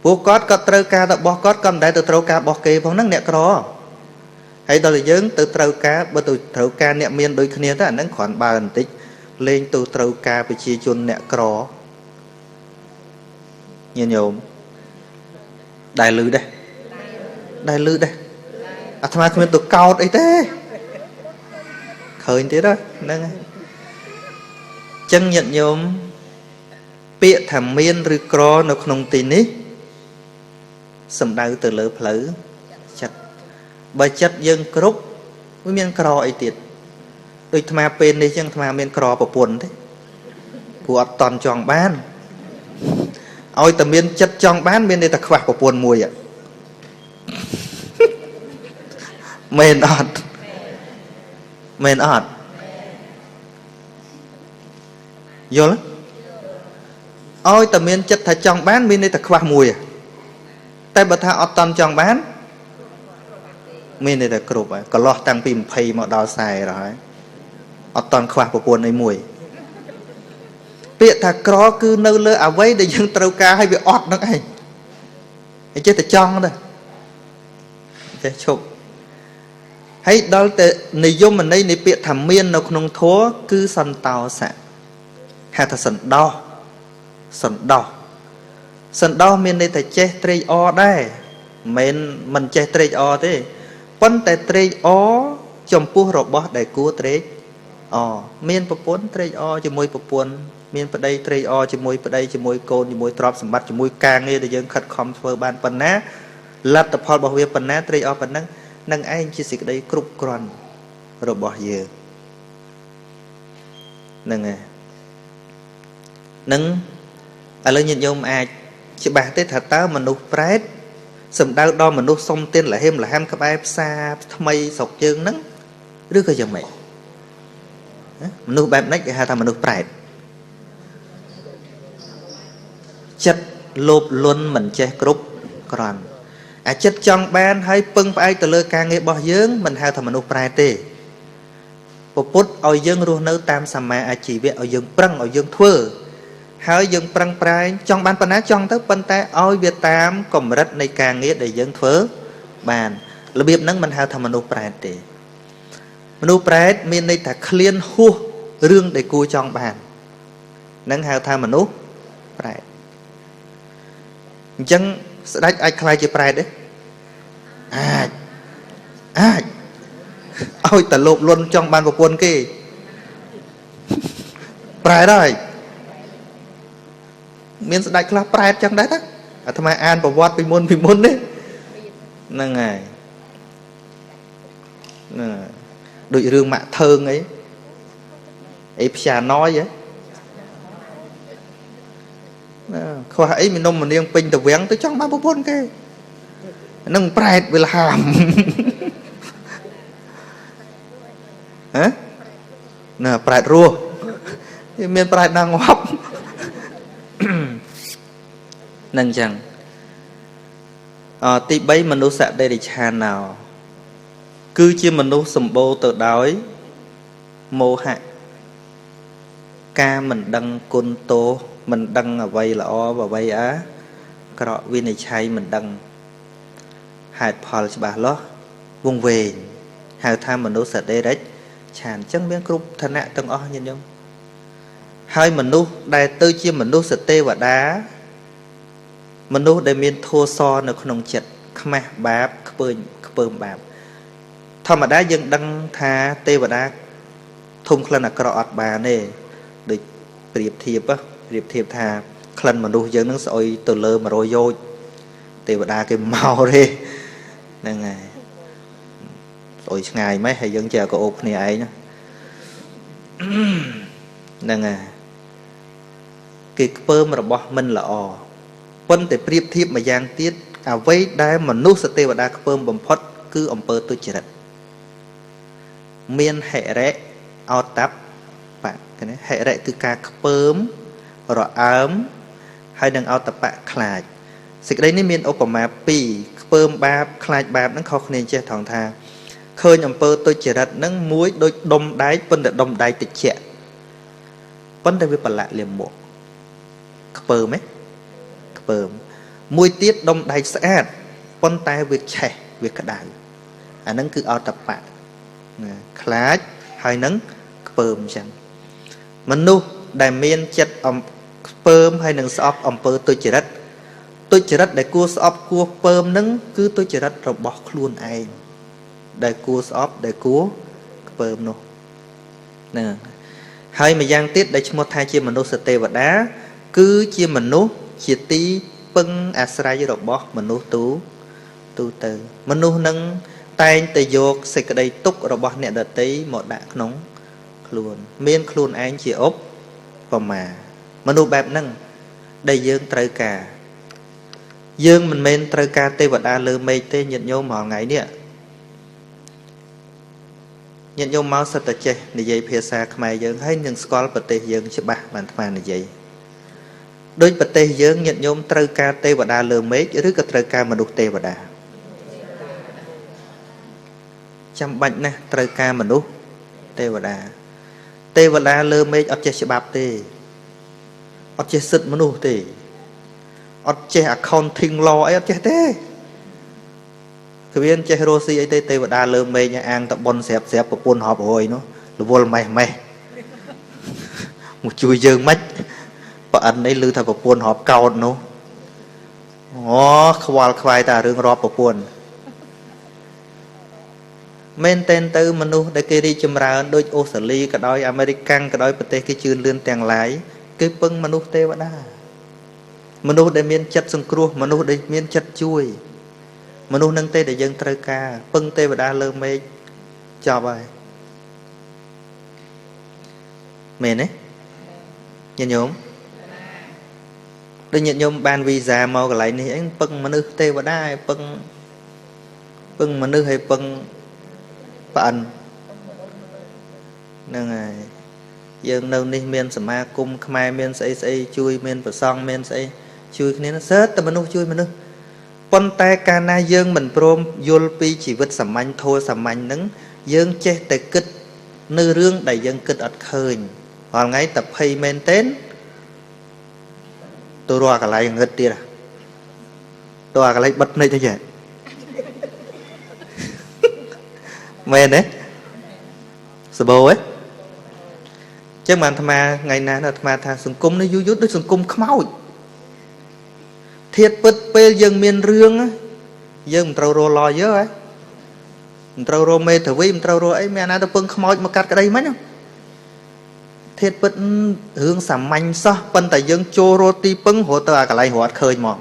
ពួកគាត់ក៏ត្រូវការរបស់គាត់ក៏មិនដែលទៅត្រូវការរបស់គេផងហ្នឹងអ្នកក្រហើយដល់តែយើងទៅត្រូវការបើទៅត្រូវការអ្នកមានដូចគ្នាទៅអាហ្នឹងគ្រាន់បើបន្តិចលេងទៅត្រូវការប្រជាជនអ្នកក្រញាតិញោមដែលលឺដែរអាត្មាគ្មានទៅកោតអីទេឃើញទៀតហ្នឹងហើយចឹងញាតិញោមពាក្យថាមានឬក្រនៅក្នុងទីនេះសំដៅទៅលើផ្លូវចិត្តបើចិត្តយើងគ្រប់វាមានក្រអីទៀតដូចអាត្មាពេលនេះចឹងអាត្មាមានក្រប្រពន្ធទេព្រោះអត់តន់ចង់បានឲ្យតែមានចិត្តចង់បានមានតែខ្វះប្រពន្ធមួយមែនអត់យល់ឲ្យតែមានចិត្តថាចង់បានមានតែខ្វះមួយតែបើថាអត់តន់ចង់បានមានតែគ្រប់ហើយកន្លោះតាំងពី20មកដល់40rồiហើយអត់តន់ខ្វះប្រពន្ធអីមួយពាក្យថាក្រគឺនៅលើអ្វីដែលយើងត្រូវការឲ្យវាអត់នឹងឯងហើយចេះតែចង់ទៅចេះឈប់ហើយដល់តែនិយមន័យនៃពាក្យថាមាននៅក្នុងធម៌គឺសន្តោសៈហៅថាសន្តោសមានន័យថាចេះត្រេកអរដែរមិនចេះត្រេកអរទេប៉ុន្តែត្រេកអរចំពោះរបស់ដែលគួរត្រេកអរមានប្រពន្ធត្រេកអរជាមួយប្រពន្ធមានប្តីត្រេកអរជាមួយប្តីជាមួយកូនជាមួយទ្រព្យសម្បត្តិជាមួយការងារដែលយើងខិតខំធ្វើបានប៉ុណ្ណាលទ្ធផលរបស់វាប៉ុណ្ណាត្រេកអរប៉ុណ្ណឹងនឹងឯងជាសេចក្តីគ្រប់គ្រាន់របស់យើងហ្នឹងហើយនឹងឥឡូវញាតិញោមអាចច្បាស់ទេថាតើមនុស្សប្រែតសំដៅដល់មនុស្សសុំទានលហេមលហាមក្បែរផ្សារថ្មីស្រុកយើងហ្នឹងឬក៏យ៉ាងម៉េចមនុស្សបែបនេះគេហៅថាមនុស្សប្រែតចិត្តលោភលន់មិនចេះគ្រប់គ្រាន់អាចិត្តចង់បានហើយពឹងផ្អែកទៅលើការងាររបស់យើងមិនហៅថាមនុស្សប្រែតទេពុទ្ធឲ្យយើងរស់នៅតាមសមាអាជីវៈឲ្យយើងប្រឹងឲ្យយើងធ្វើហើយយើងប្រឹងប្រែងចង់បានប៉ុណ្ណាចង់ទៅប៉ុន្តែឲ្យវាតាមកម្រិតនៃការងារដែលយើងធ្វើ bàn là biệp nắng mình hào thầm manu prẹt để manu prẹt miền đây ta clean hua rương để cua trong bàn nắng hào thầm manu prẹt chẳng đách ai khai chỉ prẹt đấy ôi ta lộp luôn trong bàn của quân kia prẹt rồi miền đách khai prẹt chẳng đấy đó thầm ai an bảo vót vì môn đấy nâng ngày đội rương mạ thơng ấy xà nói vậy khó ấy mình nông mình điên pin tập vén tới trong ba bốn bốn cái nâng pride về là hàm hả nè pride rùa miền pride đang ngọc nâng chẳng tí bấy mình nuôi sạch đây để cha nào cứ chia mình nuôi sầm bô từ đói mô hạ ca mình đăng côn tô mình đăng ở vây là o và vây á cọ viên này chay mình đăng hạt phò cho bà lo vùng về hào tham mình nuôi sạch đây đấy chàn chân miếng cục thân nạ tăng o nhìn không hai mình nuôi đại tư chia mình nuôi sạch tê và đá mình nuôi để miền thua so nó không chật khmer bạp khpơm bạp thầm mà đá dân đăng tha tê và đá thùng khăn là cọ bà nè để điệp thiệp tha khăn mà nuôi dân nó soi từ lơ mà rồi vô tê và đá cái màu đi nè ngày rồi ngày mấy hay dân chờ có ốp này ấy nhá nè ngày cái khpơm mà bỏ mình là o quân để điệp thiệp mà giang tiết à vây đá mà nuôi tê và đá khpơm bầm phật cứ ông pơ tôi chỉ đặt miền hệ rẽ ao táp bạn cái này hệ rẽ từ ca khpơm rồi ấm hay đừng ao tập bạn khai dịch đây nên miền Obama pi khpơm ba khai ba nó khó nên che thòng tha khơi nhầm pơ tôi chỉ đặt nâng muối đôi đông đáy phân được đông đáy tịch trẻ vấn đề với bà lại liền bộ khpơm ấy khpơm muối tiết đông đáy sẽ phân tay việc trẻ việc cả đại nâng cứ ao tập bạn khá hai nâng khpơm chẳng mình nu đại miên chất ông khpơm hay nâng sọp ông pơ tôi chỉ rất để cua sọp cua khpơm nâng cứ tôi chỉ rất rồi bỏ luôn ai để cua sọp để cua khpơm nô nè hai mà giang tiết để một thai chia mình nu sợi và đá cứ chia mình nu chia tí pưng asra với rồi bỏ mình nu tú từ mình nu nâng tay từ vô xây cái đây túc rồi bỏ nè đợt tí một đạn nóng luôn miên luôn anh chỉ ốp và mà nuôi bẹp nâng đây dương trời cả dương mình men trời ca tê vật a lơ mây tê nhận nhôm mỏ ngày nè nhận nhôm máu sạch chè để dây phía xa mày dương hay những school bật tê dương chứ ba bàn tham là vậy đôi bật tê dương nhận nhôm trời ca tê vật a lơ mây chứ cái trời ca mà đục tê vật a chăm bệnh nè trời ca mà đục tê vật a lơ mây ở chè chứ bạp tê ở chè sứt mà đục tê ở chè accounting law ấy ở chè tê cái viên chè rosi ấy tê vật a lơ mây nhà ăn tập bon xẹp của buôn họp hồi nó là vô mày một chui dương mách và anh ấy lưu thật của buôn họp cao nó khoai ta rương rọp của buôn men tên tư mình nu để kia đi châm ra đôi Australia cả đôi American cả đôi bờ tây cái chươn lươn tàng lái cái pưng mình nu tê vậy đa mình nu để miên chất sung cua mình nu để miên chất chui mình nu nâng tê để dân trời ca pưng tê vậy đa lơ mê cho bài mền ấy nhận nhôm đây nhận nhôm ban visa mau cái lại này anh pưng mình nu tê vậy đa pưng mình nu hay pưng bạn nè ngày dương nâu ní miên sầm ma cung khai miên xây chui miên và song miên xây chui cái này nó sớt tao mình nuôi chui mình nuôi con tay cana dương mình prom yolpi chỉ vật sầm anh thôi sầm anh nứng dương che tay kích nư rương đầy dương kích ắt khơi hoàn ngay tập hay men tên tôi đòi cả lại ngất đi à đòi cả lại bật này thế vậy men đấy sờ bồ ấy chứ mà tham ngày nay là tham thà sừng cung nó vui vui đứt sừng cung khmáu thiệt bứt pe dân miền rương á dân trâu rô lò dớ ấy trâu rô mê thử vi trâu rô ấy mẹ na tao pưng khmáu mà cắt cái đây mấy nhá thiệt bứt hướng sắm manh sao phân tại dân chô rô ti pưng hồ tờ cả lại hồ khơi mòn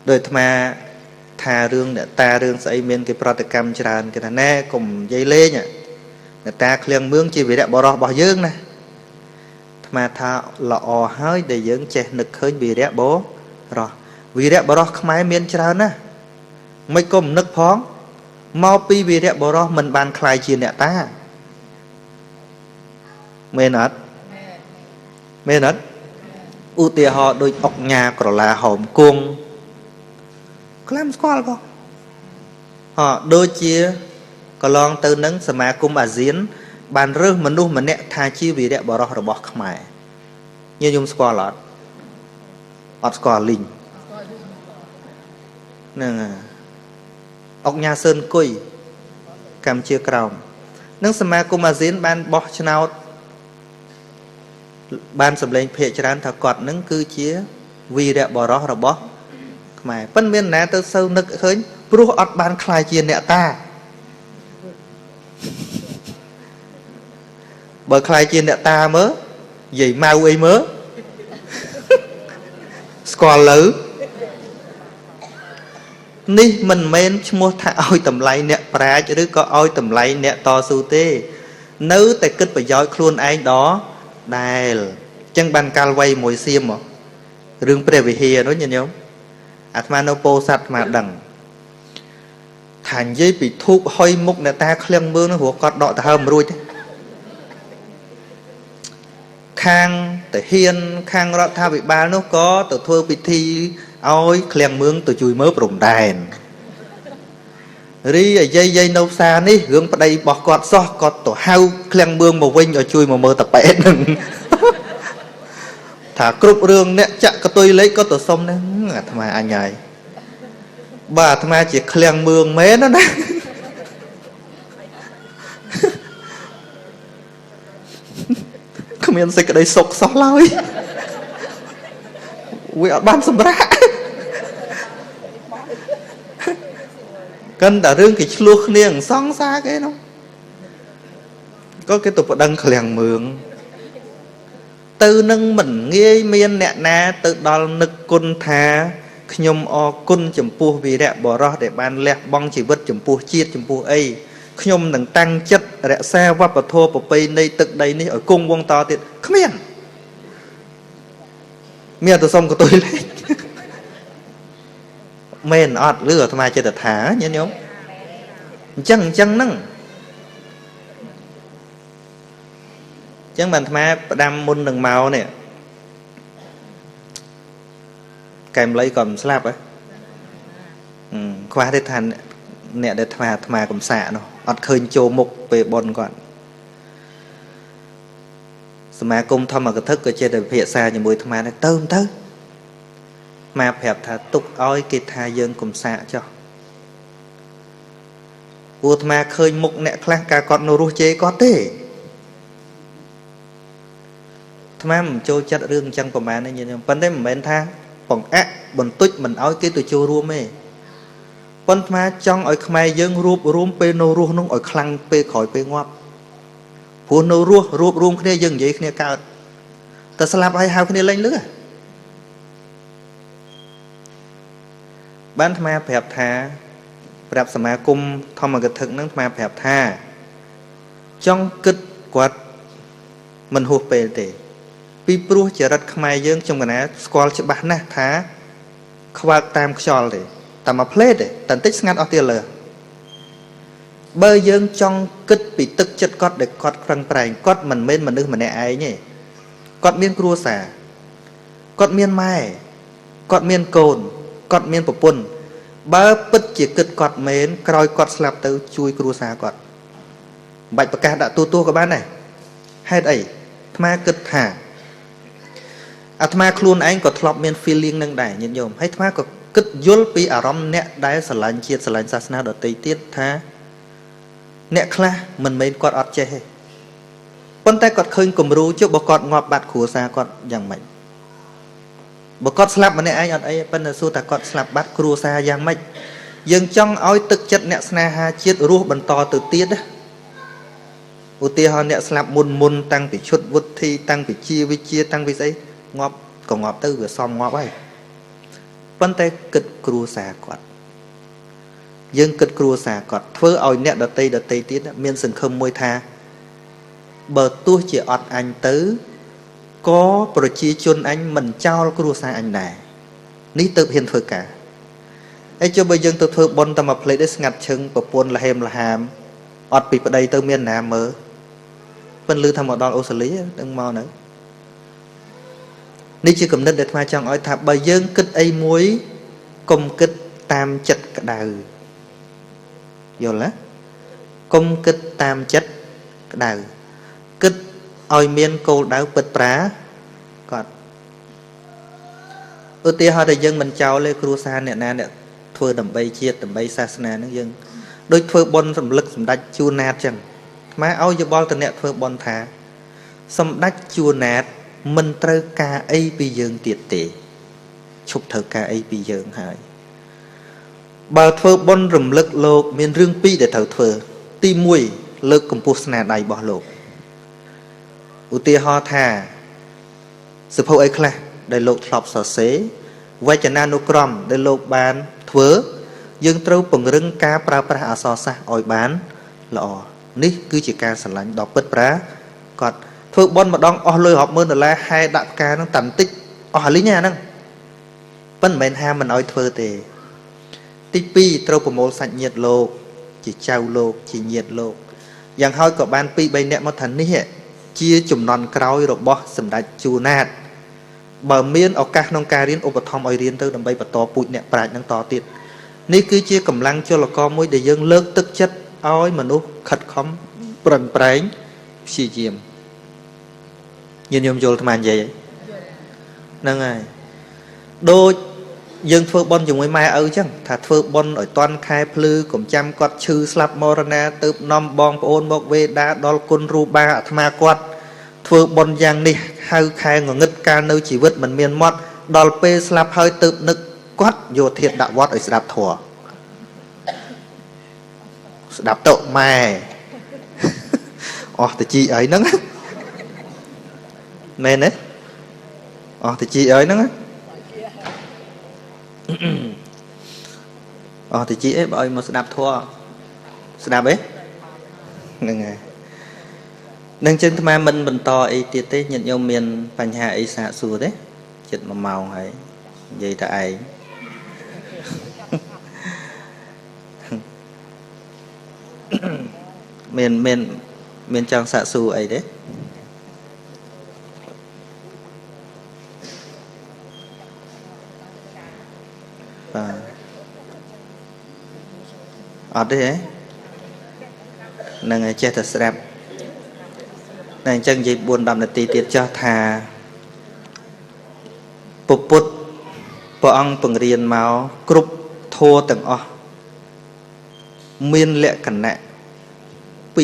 đời tham thà rương để ta rương xây miền cái protocam tràn cái thằng nè cùng dây lê nhỉ người ta khliêng mương chỉ vì đã bỏ dương nè mà tha lọ hơi để dưỡng trẻ nực hơi vì rẽ bố rồi vì rẽ bỏ không ai miên tràn á mấy cùng nực phóng mau pi vì rẽ bỏ mình bàn khai chia nè ta mê nết ưu tiên họ đôi ọc nhà của là hòm cung làm sao không họ đôi chia có lon từ nâng sầm mà cung à diễn bàn rơ mình luôn mình nè tha chi vì đẹp bỏ rồi bỏ không mày như nhung squat lọt squat linh nè ốc nhà sơn cùi cầm chia còng nâng sầm mà cung à diễn ban bỏ cho nào ban sầm lên phê cho anh thà quạt nâng cứ chia vì đẹp bỏ rồi bỏ mày phân miền nè tôi sâu nực khơi pru ọt ban khai chia nè ta bởi khai chia nè ta mớ vậy mau ấy mớ squal lử ní mình men mua thà oi tầm lại nè pra chứ đứa có oi tầm lại nè to su tê nữ tại kết phải giỏi khuôn anh đó đài chân bàn cal quay mồi xiêm mà rừng pre về hìa đó nhìn nhông Atmanopo sát mà đằng thành dây bị thuốc hôi mục nè ta khleang mưa nó hùa cọt đọ ta hầm rồi khang tại hiên khang rõ tha bị ba nó có từ thua bị thi ôi khleang mương từ chui mớ rồng đèn ri ở dây nâu xa ní hướng vào đây bỏ cọt so cọt tổ hao khleang mương màu vinh ở chui màu mơ tập bể đừng thả cướp rương nè chặt cái tôi lấy có tổ sông nè tham ai anh nhảy bà tham ai chỉ khleang mương mé nó nè không yên dịch ở đây sộc xót lôi vì ở ban sầm rạ cân đã rương cái luộc niềng xong xa cái nó có cái tục đăng khleang mương từ nâng mình nghe miên nẹ na từ đó nực côn thà nhom o côn chấm pu vì đẹp bỏ ra để ban lẹ bong chỉ vứt chấm pu chiết chấm pu ấy nhom nâng tăng chất để xe vấp vào thô vào pây này tự đây này ở cung vong to tiệt không miền từ sông của tôi lên miền ọt lửa tham chơi được thả nhớ nhóm chăng nâng chẳng bàn tham đam môn đằng màu nè kèm lấy cầm slap ấy khoa thế thành nè để tham cầm xạ nó ọt khơi trô mục về bồn còn mà cung thâm mà cái thức ở trên đời phía xa như mùi tham này tơm tới mà phẹp thà tục oi cái thà dân cùng xạ cho vua tham khơi mục nè khlang cả con nô ru chế có thế tham mình trôi chất rương chân của bạn này như vấn đề mình tha bằng ác bằng tuyết mình oi cái từ trôi ruộng mê vấn tham trong ở khmai dân rùm pe nô ru nung ở khlang pe khỏi pe ngoap phù nô rùa rùm kia dừng vậy kia cao ta sẽ làm ai hao kia lên lứa bán tham phẹp thà phẹp sắm cung thom mà cái thực năng tham phẹp thà trong kịch quạt mình hụt về để pi pru chỉ đặt khmai dương trong cái này squal chỉ bán nè thà khoa tam khol để tam mà play để tận tích ngắt ở tiền lừa bơi dương trong kích bị tức chất cót để cót răng prang cót mình bên mình mình nè ấy nhỉ cót miên cua xả cót miên mai cót miên cồn cót miên bột bùn bơ bứt chỉ kích cót mến coi cót slap tới chui cua xả cót bạch bạc ca đã tu các bạn này hay đấy tham kích thả à tham luôn anh có thọp miên feeling nâng đài nhìn nhôm hay tham có គិតយល់ពីអារម្មណ៍អ្នកដែលស្រឡាញ់ជាតិស្រឡាញ់សាសនាដទៃទៀតថាអ្នកខ្លះមិនមែនគាត់អត់ចេះទេប៉ុន្តែគាត់ឃើញគំរូជុះបើគាត់ងាប់បាត់គ្រួសារគាត់យ៉ាងម៉េចបើគាត់ស្លាប់ម្នាក់ឯងអត់អីប៉ុន្តែសួរថាគាត់ស្លាប់បាត់គ្រួសារយ៉ាងម៉េចយើងចង់ឲ្យទឹកចិត្តអ្នកស្នេហាជាតិរស់បន្តទៅទៀតណាឧទាហរណ៍អ្នកស្លាប់មុនតាំងពីឈុតវុទ្ធីតាំងពីជាវិជាតាំងពីស្អីងាប់ក៏ងាប់ទៅវាសមងាប់ហើយប៉ុន្តែគិតគ្រួសារគាត់យើងគិតគ្រួសារគាត់ធ្វើឲ្យអ្នកដតីទៀតមានសង្ឃឹមមួយថាបើទោះជាអត់អញទៅក៏ប្រជាជនអញមិនចោលគ្រួសារអញដែរនេះទៅហ៊ានធ្វើការហើយចុះបើយើងទៅធ្វើបុណ្យតែមួយផ្លេតទេស្ងាត់ឈឹងប្រពន្ធលហេមលហាមអត់ពីប្តីទៅមានណាមើលប៉ុន្តែឮថាមកដល់អូស្ត្រាលីនឹងមកនៅនេះជាគំនិតដែលអាត្មាចង់ឲ្យថាបើយើងគិតអីមួយកុំគិតតាមចិត្តក្តៅយល់ទេកុំគិតតាមចិត្តក្តៅគិតឲ្យមានគោលដៅពិតប្រាកដឧទាហរណ៍ដែលយើងមិនចោលទេគ្រួសារអ្នកណាអ្នកធ្វើដើម្បីជាតិដើម្បីសាសនានឹងយើងដូចធ្វើបុណ្យសម្លឹកសម្ដេចជួនណាតចឹងអាឲ្យយោបល់តអ្នកធ្វើបុណ្យថាសម្ដេចជួនណាតមិនត្រូវការអីពីយើងទៀតទេឈប់ត្រូវការអីពីយើងហើយបើធ្វើបុណ្យរំលឹកលោកមានរឿងពីរដែលត្រូវធ្វើទី1លើកកម្ពស់ស្នាដៃរបស់លោកឧទាហរណ៍ថាសភៅអីខ្លះដែលលោកធ្លាប់សរសេរវចនានុក្រមដែលលោកបានធ្វើយើងត្រូវពង្រឹងការប្រើប្រាស់អក្សរសាស្ត្រឲ្យបានល្អនេះគឺជាការស្រឡាញ់ដ៏ពិតប្រាកដធ្វើបន់ម្ដងអស់លុយរាប់ម៉ឺនដុល្លារហែដាក់ផ្កាហ្នឹងតាន់តិចអស់លីងហ្នឹងប៉ុន្តែមិនមែនហាមមិនឲ្យធ្វើទេទី2ត្រូវប្រមូលសាច់ញាតិលោកជាចៅលោកជាញាតិលោកយ៉ាងហោចក៏បាន2-3នាក់មកថានេះជាចំនួនក្រោយរបស់សម្ដេចជួនណាតបើមានឱកាសក្នុងការរៀនឧបត្ថម្ភឲ្យរៀនទៅដើម្បីបន្តពូជអ្នកប្រាជ្ញនឹងតទៀតនេះគឺជាកម្លាំងចលករមួយដែលយើងលើកទឹកចិត្តឲ្យមនុស្សខិតខំប្រឹងប្រែងព្យាយាមញាតិញោមយល់អាត្មានិយាយហ្នឹងហើយដូចយើងធ្វើបុណ្យជាមួយម៉ែឪចឹងថាធ្វើបុណ្យឲ្យតាន់ខែភ្លឺកុំចាំគាត់ឈឺស្លាប់មរណាទៅនាំបងប្អូនមកវេដាដល់គុណរូបាអាត្មាគាត់ធ្វើបុណ្យយ៉ាងនេះហៅខែងងឹតកាលនៅជីវិតមិនមានមាត់ដល់ពេលស្លាប់ហើយទៅនឹកគាត់យកធាតុដាក់វត្តឲ្យស្ដាប់ធម៌ស្ដាប់ទៅម៉ែអស់ទៅជីអីហ្នឹងមែនទេអស់ទៅជីអីហ្នឹងអស់ទៅជីអីបើឲ្យមកស្ដាប់ធម៌ស្ដាប់អីហ្នឹងហើយនឹងចឹងអាត្មាមិនបន្តអីទៀតទេញាតិញោមមានបញ្ហាអីសាកសួរទេជិត1ម៉ោងហើយនិយាយតែឯងមានចង់សាកសួរអីទេបាទអត់ទេហ៎នឹងចេះតែស្ដាប់តែអញ្ចឹងនិយាយ4-10នាទីទៀតចោះថាពុទ្ធព្រះអង្គបង្រៀនមកគ្រប់ធម៌ទាំងអស់មានលក្ខណៈ2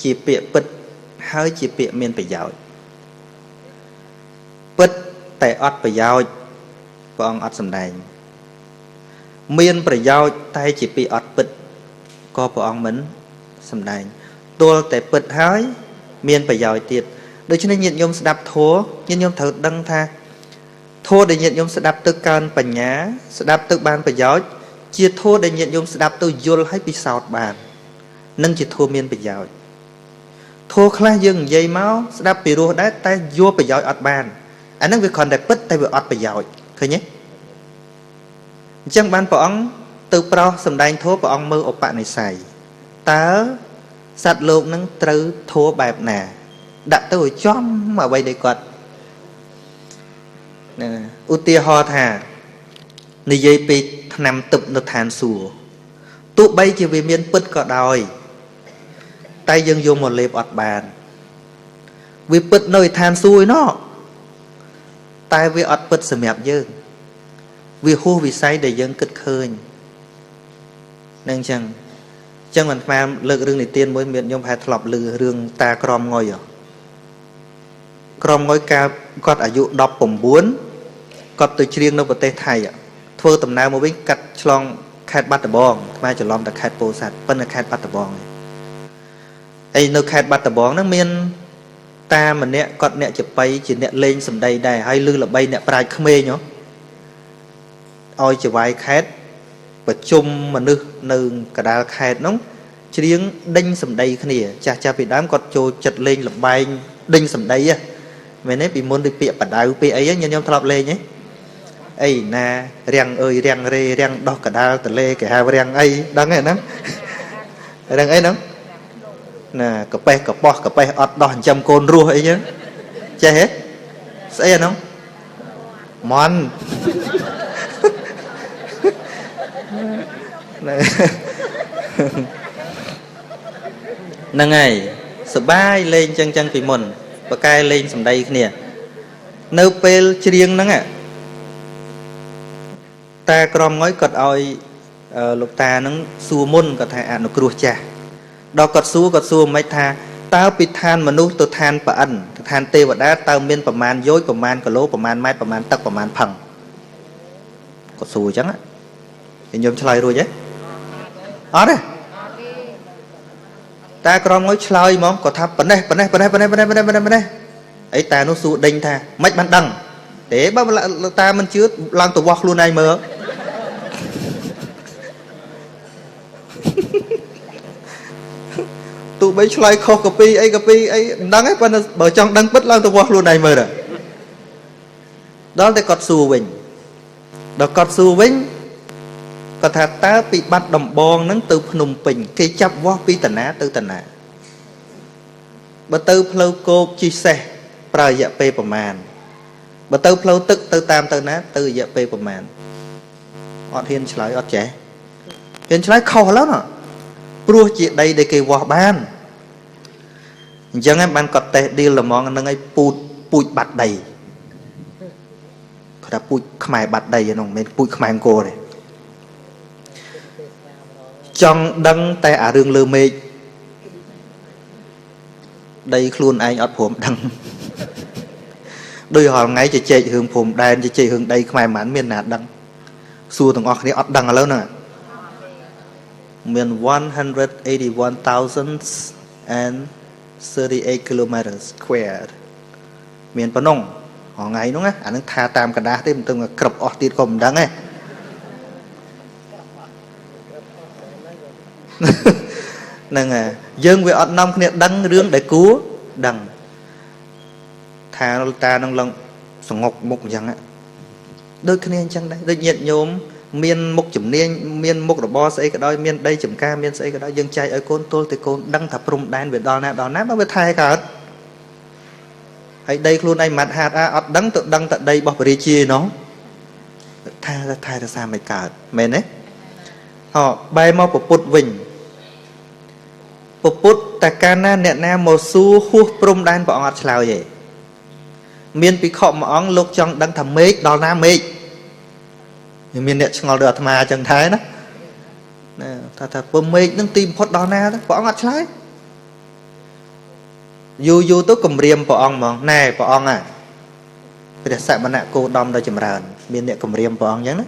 ជាពាក្យពិតហើយជាពាក្យមានប្រយោជន៍ពិតតែអត់ប្រយោជន៍ព្រះអង្គអត់សម្ដែងមានប្រយោជន៍តែជាពាក្យអត់ពិតក៏ព្រះអង្គមិនសម្ដែងទល់តែពិតហើយមានប្រយោជន៍ទៀតដូច្នេះញាតិញោមស្ដាប់ធម៌ញាតិញោមត្រូវដឹងថាធម៌ដែលញាតិញោមស្ដាប់ទៅកើនបញ្ញាស្ដាប់ទៅបានប្រយោជន៍ជាធម៌ដែលញាតិញោមស្ដាប់ទៅយល់ឲ្យពិសោធន៍បាននឹងជាធម៌មានប្រយោជន៍ធម៌ខ្លះយើងនិយាយមកស្ដាប់ពីរោះដែរតែយកប្រយោជន៍អត់បានអាហ្នឹងវាគ្រាន់តែពិតតែវាអត់ប្រយោជន៍ឃើញទេអញ្ចឹងបានព្រះអង្គទៅប្រោសសម្ដែងធម៌ព្រះអង្គមើលឧបនិស្ស័យតើសត្វលោកនឹងត្រូវធម៌បែបណាដាក់ទៅឲ្យចំអ្វីដែលគាត់ឧទាហរណ៍ថានិយាយពីឆ្នាំទឹកនៅឋានសួគ៌ទោះបីជាវាមានពិតក៏ដោយតែយើងយកមកលេបអត់បានវាពិតនៅឋានសួគ៌ឯណោះតែវាអត់ពិតសម្រាប់យើង វាហួសវិស័យដែលយើងគិតឃើញនឹងចឹងមិនស្មានលើករឿងនិទានមួយមានខ្ញុំប្រហែលធ្លាប់ឮរឿងតាក្រមងុយក្រមងុយកាលគាត់អាយុ19គាត់ទៅច្រៀងនៅប្រទេសថៃធ្វើដំណើរមកវិញកាត់ឆ្លងខេត្តបាត់ដំបងស្មានច្រឡំតែខេត្តពោធិ៍សាត់ប៉ុន្តែខេត្តបាត់ដំបងហើយនៅខេត្តបាត់ដំបងហ្នឹងមានតាម្នាក់គាត់អ្នកចបៃជាអ្នកលេងសម្ដីដែរហើយឮល្បីអ្នកប្រាជ្ញក្មេងឲ្យចវាយខេត្តប្រជុំមនុស្សនៅកណ្ដាលខេត្តហ្នឹងច្រៀងដេញសម្ដីគ្នាចាស់ពីដើមគាត់ចូលចិត្តលេងល្បែងដេញសម្ដីមែនទេពីមុនដូចពាក្យបដៅពាក្យអីខ្ញុំធ្លាប់លេងអីណារាំងអើយរាំងរេរាំងដោះកដាលតលេគេហៅរាំងអីដឹងទេហ្នឹងរាំងអីហ្នឹងណាកប៉េះកប៉ោះកប៉េះអត់ដោះចិញ្ចឹមកូនរស់អីចឹងចេះហ៎ស្អីអាហ្នឹងមន់ហ្នឹងហើយសបាយលេងចឹងពីមុនបកែលេងសម្ដីគ្នានៅពេលច្រៀងហ្នឹងតាក្រមងុយគាត់ឲ្យលោកតាហ្នឹងសួរមុនគាត់ថាអនុគ្រោះចាស់ដល់គាត់សួរមិនថាតើពីឋានមនុស្សទៅឋានប្រអិនទៅឋានទេវតាតើមានប្រមាណយោជប្រមាណគីឡូប្រមាណម៉ែត្រប្រមាណទឹកប្រមាណផឹងគាត់សួរអញ្ចឹងខ្ញុំឆ្លើយរួចទេអត់ទេតាក្រមងុយឆ្លើយហ្មងគាត់ថាប៉ណ្ណេះអីតានោះសួរដេញថាមិនបានដឹងទេបើតាមិនជឿឡើងទៅវាស់ខ្លួនឯងមើលទោះបីឆ្លើយខុសកាពីអីមិនដឹងទេប៉ុន្តែបើចង់ដឹងពិតឡើងទៅវាស់ខ្លួនឯងមើលដល់តែគាត់សួរវិញគាត់ថាតើពីបាត់ដំបងហ្នឹងទៅភ្នំពេញគេចាប់វាស់ពីតាណាទៅតាណាបើទៅផ្លូវគោកជិះសេះប្រើរយៈពេលប្រមាណបើទៅផ្លូវទឹកទៅតាមទៅណាទៅរយៈពេលប្រមាណអត់ហ៊ានឆ្លើយអត់ចេះហ៊ានឆ្លើយខុសแล้วណាព្រោះជាដីដែលគេវាស់បានអញ្ចឹងហើយបានកត់តេសឌីលល្មងហ្នឹងឲ្យពូជបាត់ដីគាត់ថាពូជខ្មែរបាត់ដីហ្នឹងមិនមែនពូជខ្មែរអង្គរទេចង់ដឹងតែអារឿងលើមេឃដីខ្លួនឯងអត់ព្រមដឹងដោយរាល់ថ្ងៃជជែករឿងព្រំដែនជជែករឿងដីខ្មែរមិនមានណាដឹងសួរទាំងអស់គ្នាអត់ដឹងឥឡូវហ្នឹងមាន 181,038 kilometers squared មានប៉ុណ្ណឹងថ្ងៃហ្នឹងអាហ្នឹងថាតាមកណ្ដាស់ទេមិនទៅក្រឹបអស់ទៀតក៏មិនដឹងដែរហ្នឹងហើយយើងវាអត់នាំគ្នាដឹងរឿងដែលគួរដឹងថាតានឹងឡើងសងប់មុខអញ្ចឹងដូចគ្នាអញ្ចឹងដែរដូចញាតិញោមមានមុខជំនាញមានមុខរបរស្អីក៏ដោយមានដីចំការមានស្អីក៏ដោយយើងចែកឲ្យកូនទល់តែកូនដឹងថាព្រំដែនវាដល់ណាបើវាថែកើតហើយដីខ្លួនឯងម៉ាត់ហាតអត់ដឹងទៅដឹងតែដីរបស់ព្រះរាជានោះថែរសាមិនកើតមែនទេបែរមកពុទ្ធវិញពុទ្ធតែកាលណាអ្នកណាមកសួរហួសព្រំដែនព្រះអង្គអត់ឆ្លើយទេមានភិក្ខុមួយអង្គលោកចង់ដឹងថាមេឃដល់ណាមេឃមានអ្នកឆ្ងល់ដូចអាត្មាអញ្ចឹងដែរណាថាពើមេឃនឹងទីបំផុតដល់ណាព្រះអង្គអត់ឆ្លើយយូរទៅគម្រាមព្រះអង្គហ្មងណែព្រះអង្គព្រះសមណៈគោដំដល់ចម្រើនមានអ្នកគម្រាមព្រះអង្គអញ្ចឹងណា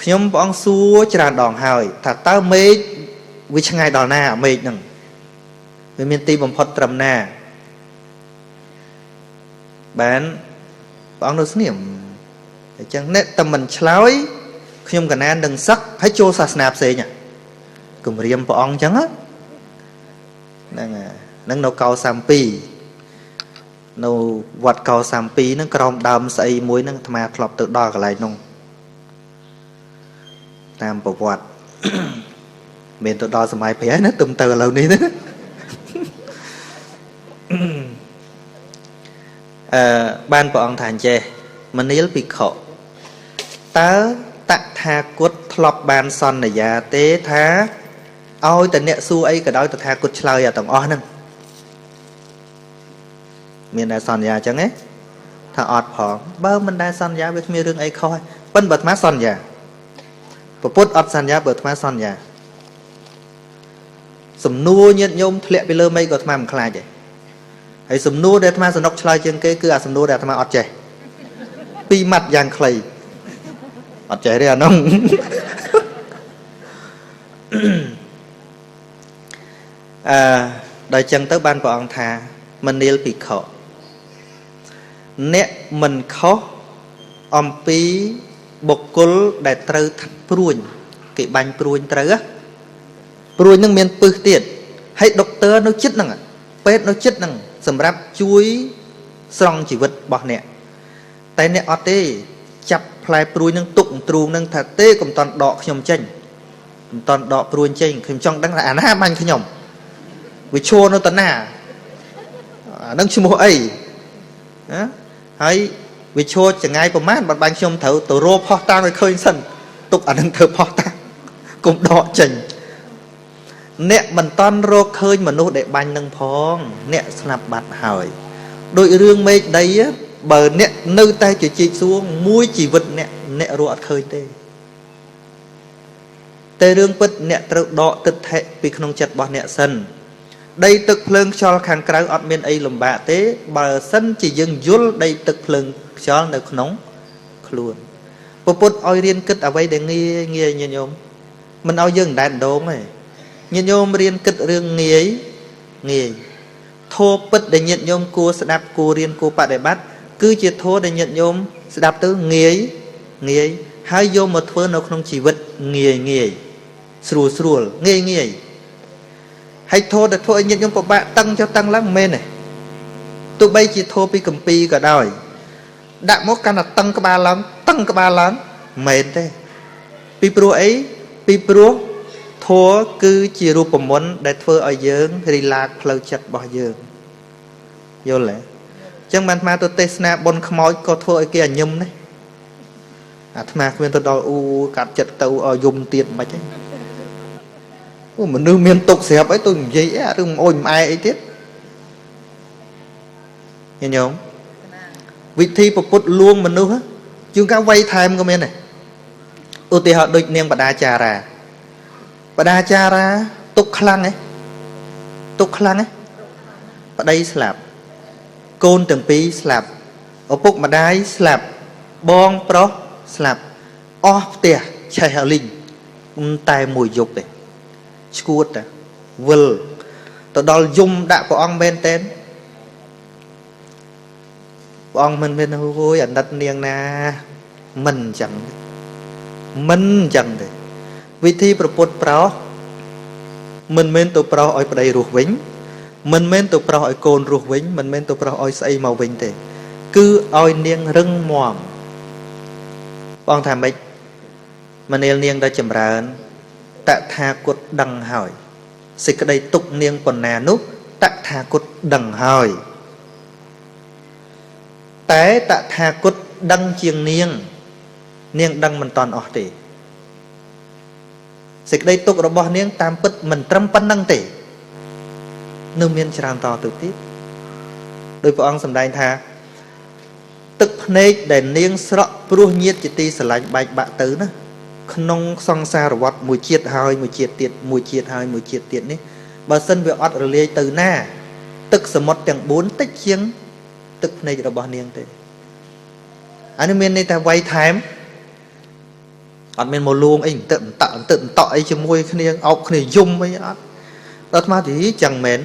ខ្ញុំព្រះអង្គសួរច្រើនដងហើយថាតើមេឃវាឆ្ងាយដល់ណាមេឃហ្នឹងវាមានទីបំផុតត្រឹមណាបានព្រះអង្គនៅស្ងៀមអញ្ចឹងអ្នកតែមិនឆ្លើយខ្ញុំកណាននឹងសឹកហើយចូលសាសនាផ្សេងគម្រាមព្រះអង្គអញ្ចឹងហ្នឹងនៅកោ32នៅវត្តកោ32ហ្នឹងក្រោមដើមស្អីមួយហ្នឹងអាត្មាធ្លាប់ទៅដល់កន្លែងហ្នឹងតាមប្រវត្តិមានទៅដល់សម័យព្រះណាទៅឥឡូវនេះណាបានព្រះអង្គថាអញ្ចេះមនាលភិក្ខុតើតថាគតធ្លាប់បានសន្យាទេថាឲ្យតែអ្នកសួរអីក៏ដោយតថាគតឆ្លើយអាទាំងអស់ហ្នឹងមានតែសន្យាអញ្ចឹងទេថាអត់ផងបើមិនដែលសន្យាវាគ្មានរឿងអីខុស ប៉ុន្តែបើអាត្មាសន្យាពុទ្ធអត់សន្យាបើអាត្មាសន្យាសំណួរញាតិញោមធ្លាក់ពីលើមេឃក៏អាត្មាមិនខ្លាចដែរហើយសំណួរដែលអាត្មាសនុកឆ្លើយជាងគេគឺអាសំណួរដែលអាត្មាអត់ចេះពីរម៉ាត់យ៉ាងខ្លីអត់ចេះទេអានោះដោយចឹងទៅបានព្រះអង្គថាមនាលភិក្ខុអ្នកមិនខុសអំពីបុគ្គលដែលត្រូវព្រួញគេបាញ់ព្រួញត្រូវព្រួញនឹងមានពឹសទៀតហើយដុកទ័រនៅចិត្តហ្នឹងពេទ្យនៅចិត្តហ្នឹងសម្រាប់ជួយស្រង់ជីវិតរបស់អ្នកតែអ្នកអត់ទេចាប់ផ្លែព្រួយនឹងទុកទ្រូងនឹងថាទេកុំតន់ដកខ្ញុំចេញកុំតន់ដកព្រួយចេញខ្ញុំចង់ដឹងថាអាណាបាញ់ខ្ញុំវាឈរនៅតាណាអានឹងឈ្មោះអីណាហើយវាឈរចង្ងាយប្រមាណបាត់បាញ់ខ្ញុំត្រូវទៅរកផោះតាំងឲ្យឃើញសិនទុកអានឹងធ្វើផោះតាំងកុំដកចេញអ្នកមិនតន់រកឃើញមនុស្សដែលបាញ់នឹងផងអ្នកស្លាប់បាត់ហើយដោយរឿងមេឃដីបើអ្នកនៅតែជជែកសួងមួយជីវិតអ្នករកអត់ឃើញទេតែរឿងពិតអ្នកត្រូវដកទិដ្ឋិពីក្នុងចិត្តរបស់អ្នកសិនដីទឹកភ្លើងខ្យល់ខាងក្រៅអត់មានអីលំបាកទេបើសិនជាយើងយល់ដីទឹកភ្លើងខ្យល់នៅក្នុងខ្លួនពុទ្ធឲ្យរៀនគិតអ្វីដែលងាយងាយញាតិញោមមិនឲ្យយើងដែនដងទេញាតិញោមរៀនគិតរឿងងាយងាយធម៌ពិតដែលញាតិញោមគួរស្ដាប់គួររៀនគួរបដិបត្តិគឺជាធម៌ដែលញាតិញោមស្ដាប់ទៅងាយងាយហើយយកមកធ្វើនៅក្នុងជីវិតងាយងាយស្រួលស្រួលងាយងាយហើយធម៌ដែលធ្វើឲ្យញាតិញោមពិបាកតឹងចុះតឹងឡើងមិនមែនទេទោះបីជាធម៌ពីគម្ពីរក៏ដោយដាក់មកកាន់តែតឹងក្បាលឡើងមិនមែនទេពីព្រោះអីពីព្រោះធម៌គឺជារូបមន្តដែលធ្វើឲ្យយើងរីឡាកផ្លូវចិត្តរបស់យើងយល់ទេអញ្ចឹងបានអាត្មាទៅទេសនាបុណ្យខ្មោចក៏ធ្វើឲ្យគេអញឹមដែរអាត្មាគ្មានទៅដល់អូកាត់ចិត្តទៅឲ្យយំទៀតមិនខ្មិចទេអូមនុស្សមានទុកស្រាប់អីទៅនិយាយអីរឿងអូនម៉ែអីទៀតញោមវិធីប្រពុតលួងមនុស្សជួនកាលវ័យថែមក៏មានដែរឧទាហរណ៍ដូចនាងបដាចារាទុកខ្លាំងហ៎ប្តីស្លាប់កូនទាំងពីរស្លាប់ឪពុកម្ដាយស្លាប់បងប្រុសស្លាប់អស់ផ្ទះឆេះលីងតែមួយយប់ទេឈួតតែវិលទៅដល់យំដាក់ព្រះអង្គមែនតើព្រះអង្គមិនមានអូយអាណិតនាងណាមិនអញ្ចឹងទេវិធីប្រពុតប្រោសមិនមែនទៅប្រោសឲ្យប្តីរស់វិញមិនមែនទៅប្រោសឲ្យកូនរស់វិញមិនមែនទៅប្រោសឲ្យស្អីមកវិញទេគឺឲ្យនាងរឹងមាំបងថាម៉េចមនាលនាងដែលចម្រើនតថាគតដឹងហើយសេចក្តីទុកនាងប៉ុណ្ណានោះតថាគតដឹងហើយតែតថាគតដឹងជាងនាងដឹងមិនតាន់អស់ទេសេចក្តីទុករបស់នាងតាមពិតមិនត្រឹមប៉ុណ្្នឹងទេនៅមានច្រើនតទៅទៀតដោយព្រះអង្គសម្ដែងថាទឹកភ្នែកដែលនាងស្រក់ព្រោះញាតិជាទីស្រឡាញ់បែកបាក់ទៅណាក្នុងសង្សារវដ្តមួយជាតិហើយមួយជាតិទៀតនេះបើសិនវាអត់រលាយទៅណាទឹកសមុទ្រទាំង4តិចជាងទឹកភ្នែករបស់នាងទេអានេះមានន័យថាវាយថែមអត់មានមកលួងអីបន្តិចអីជាមួយគ្នាអោបគ្នាយំអីអត់ដល់អាត្មាទីចឹងមែន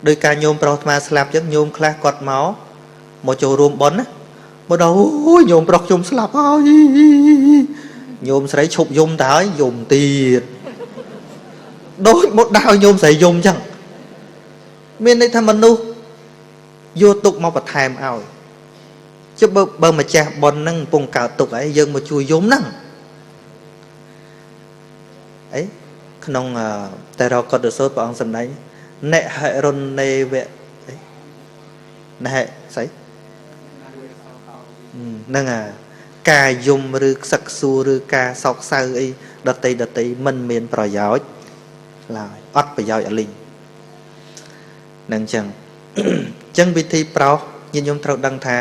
ដោយការញោមប្រុសអាត្មាស្លាប់ចឹងញោមខ្លះគាត់មកចូលរួមបុណ្យណាមកដល់អូយញោមប្រុសខ្ញុំស្លាប់ហើយញោមស្រីឈប់យំទៅហើយយំទៀតដូចមកដល់ញោមស្រីយំចឹងមានន័យថាមនុស្សយកទុកមកបន្ថែមឲ្យជិះបើម្ចាស់បុណ្យហ្នឹងកំពុងកើតទុកហើយយើងមកជួយយំហ្នឹងអីក្នុងតែរកតសូត្រព្រះអង្គសម្ដែងណេហិរុនេវៈណេហិស្អីហ្នឹងការយំឬខ្សឹកសួរឬការសោកសៅអីដតីមិនមានប្រយោជន៍ឡើយអត់ប្រយោជន៍អលីងនឹងចឹងចឹងវិធីប្រោសញាតិញោមត្រូវដឹងថា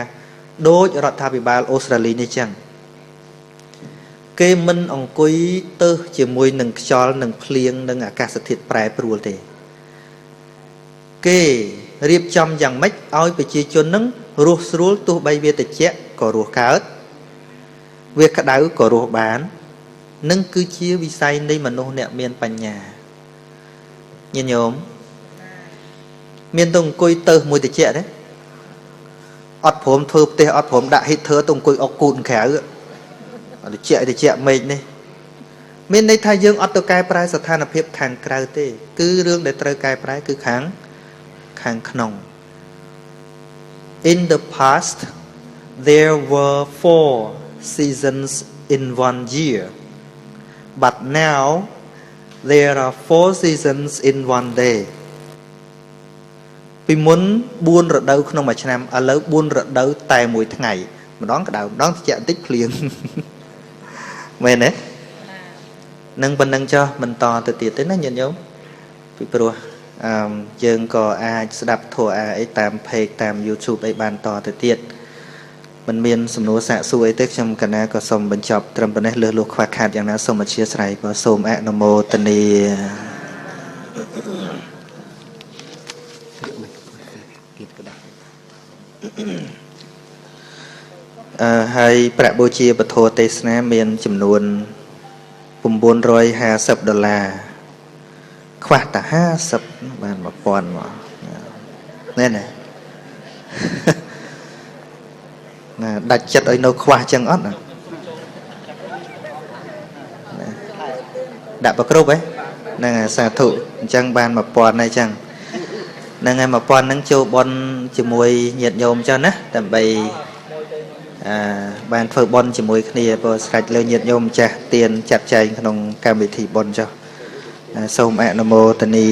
ដូចរដ្ឋាភិបាលអូស្ត្រាលីនេះចឹង គេមិនអង្គុយទៅជាមួយនឹងខ្យល់នឹងភ្លៀងនឹងអាកាសធាតុប្រែប្រួលទេគេរៀបចំយ៉ាងម៉េចឲ្យប្រជាជននឹងរស់ស្រួលទោះបីវាត្រជាក់ក៏រស់កើតវាក្តៅក៏រស់បាននឹងគឺជាវិស័យនៃមនុស្សអ្នកមានបញ្ញាញាតិញោមមានទៅអង្គុយទៅមួយត្រជាក់ទេអត់ព្រមធ្វើផ្ទះអត់ព្រមដាក់ heater ទៅអង្គុយអុកគូតក្រៅត្រជាក់មេឃនេះមានន័យថាយើងអត់ទៅកែប្រែស្ថានភាពខាងក្រៅទេគឺរឿងដែលត្រូវកែប្រែគឺខាងក្នុង In the past there were 4 seasons in 1 year but now there are 4 seasons in 1 day ពីមុន4រដូវក្នុងមួយឆ្នាំឥឡូវ4រដូវតែមួយថ្ងៃម្ដងក្តៅម្ដងត្រជាក់បន្តិចភ្លៀងមែនទេនឹងប៉ុណ្្នឹងចុះបន្តទៅទៀតទេណាញាតិញោមពីព្រោះយើងក៏អាចស្ដាប់ធម៌អីតាម page តាម YouTube អីបានតទៅទៀតមិនមានសំណួរសាកសួរអីទេខ្ញុំកណាក៏សូមបញ្ចប់ត្រឹមប៉ុណ្ណេះលឺលុះខ្វះខាតយ៉ាងណាសូមអធិស្ឋានក៏សូមអនុមោទនាហើយប្រាក់បូជាពធទេសនាមានចំនួន$950ខ្វះតែ50បាន1000មកណែណាដាច់ចិត្តឲ្យនៅខ្វះចឹងអត់ណាដាក់ប្រគ្រប់ហ្នឹងហើយសាធុអញ្ចឹងបាន1000ហើយចឹងហ្នឹងហើយ1000ហ្នឹងចូលបន់ជាមួយញាតិញោមចឹងណាដើម្បីបានធ្វើបន់ជាមួយគ្នាព្រោះស្រេចលើញាតិញោមចាស់ទៀនចាត់ចែងក្នុងកម្មវិធីបន់ចុះសូមអនុមោទនា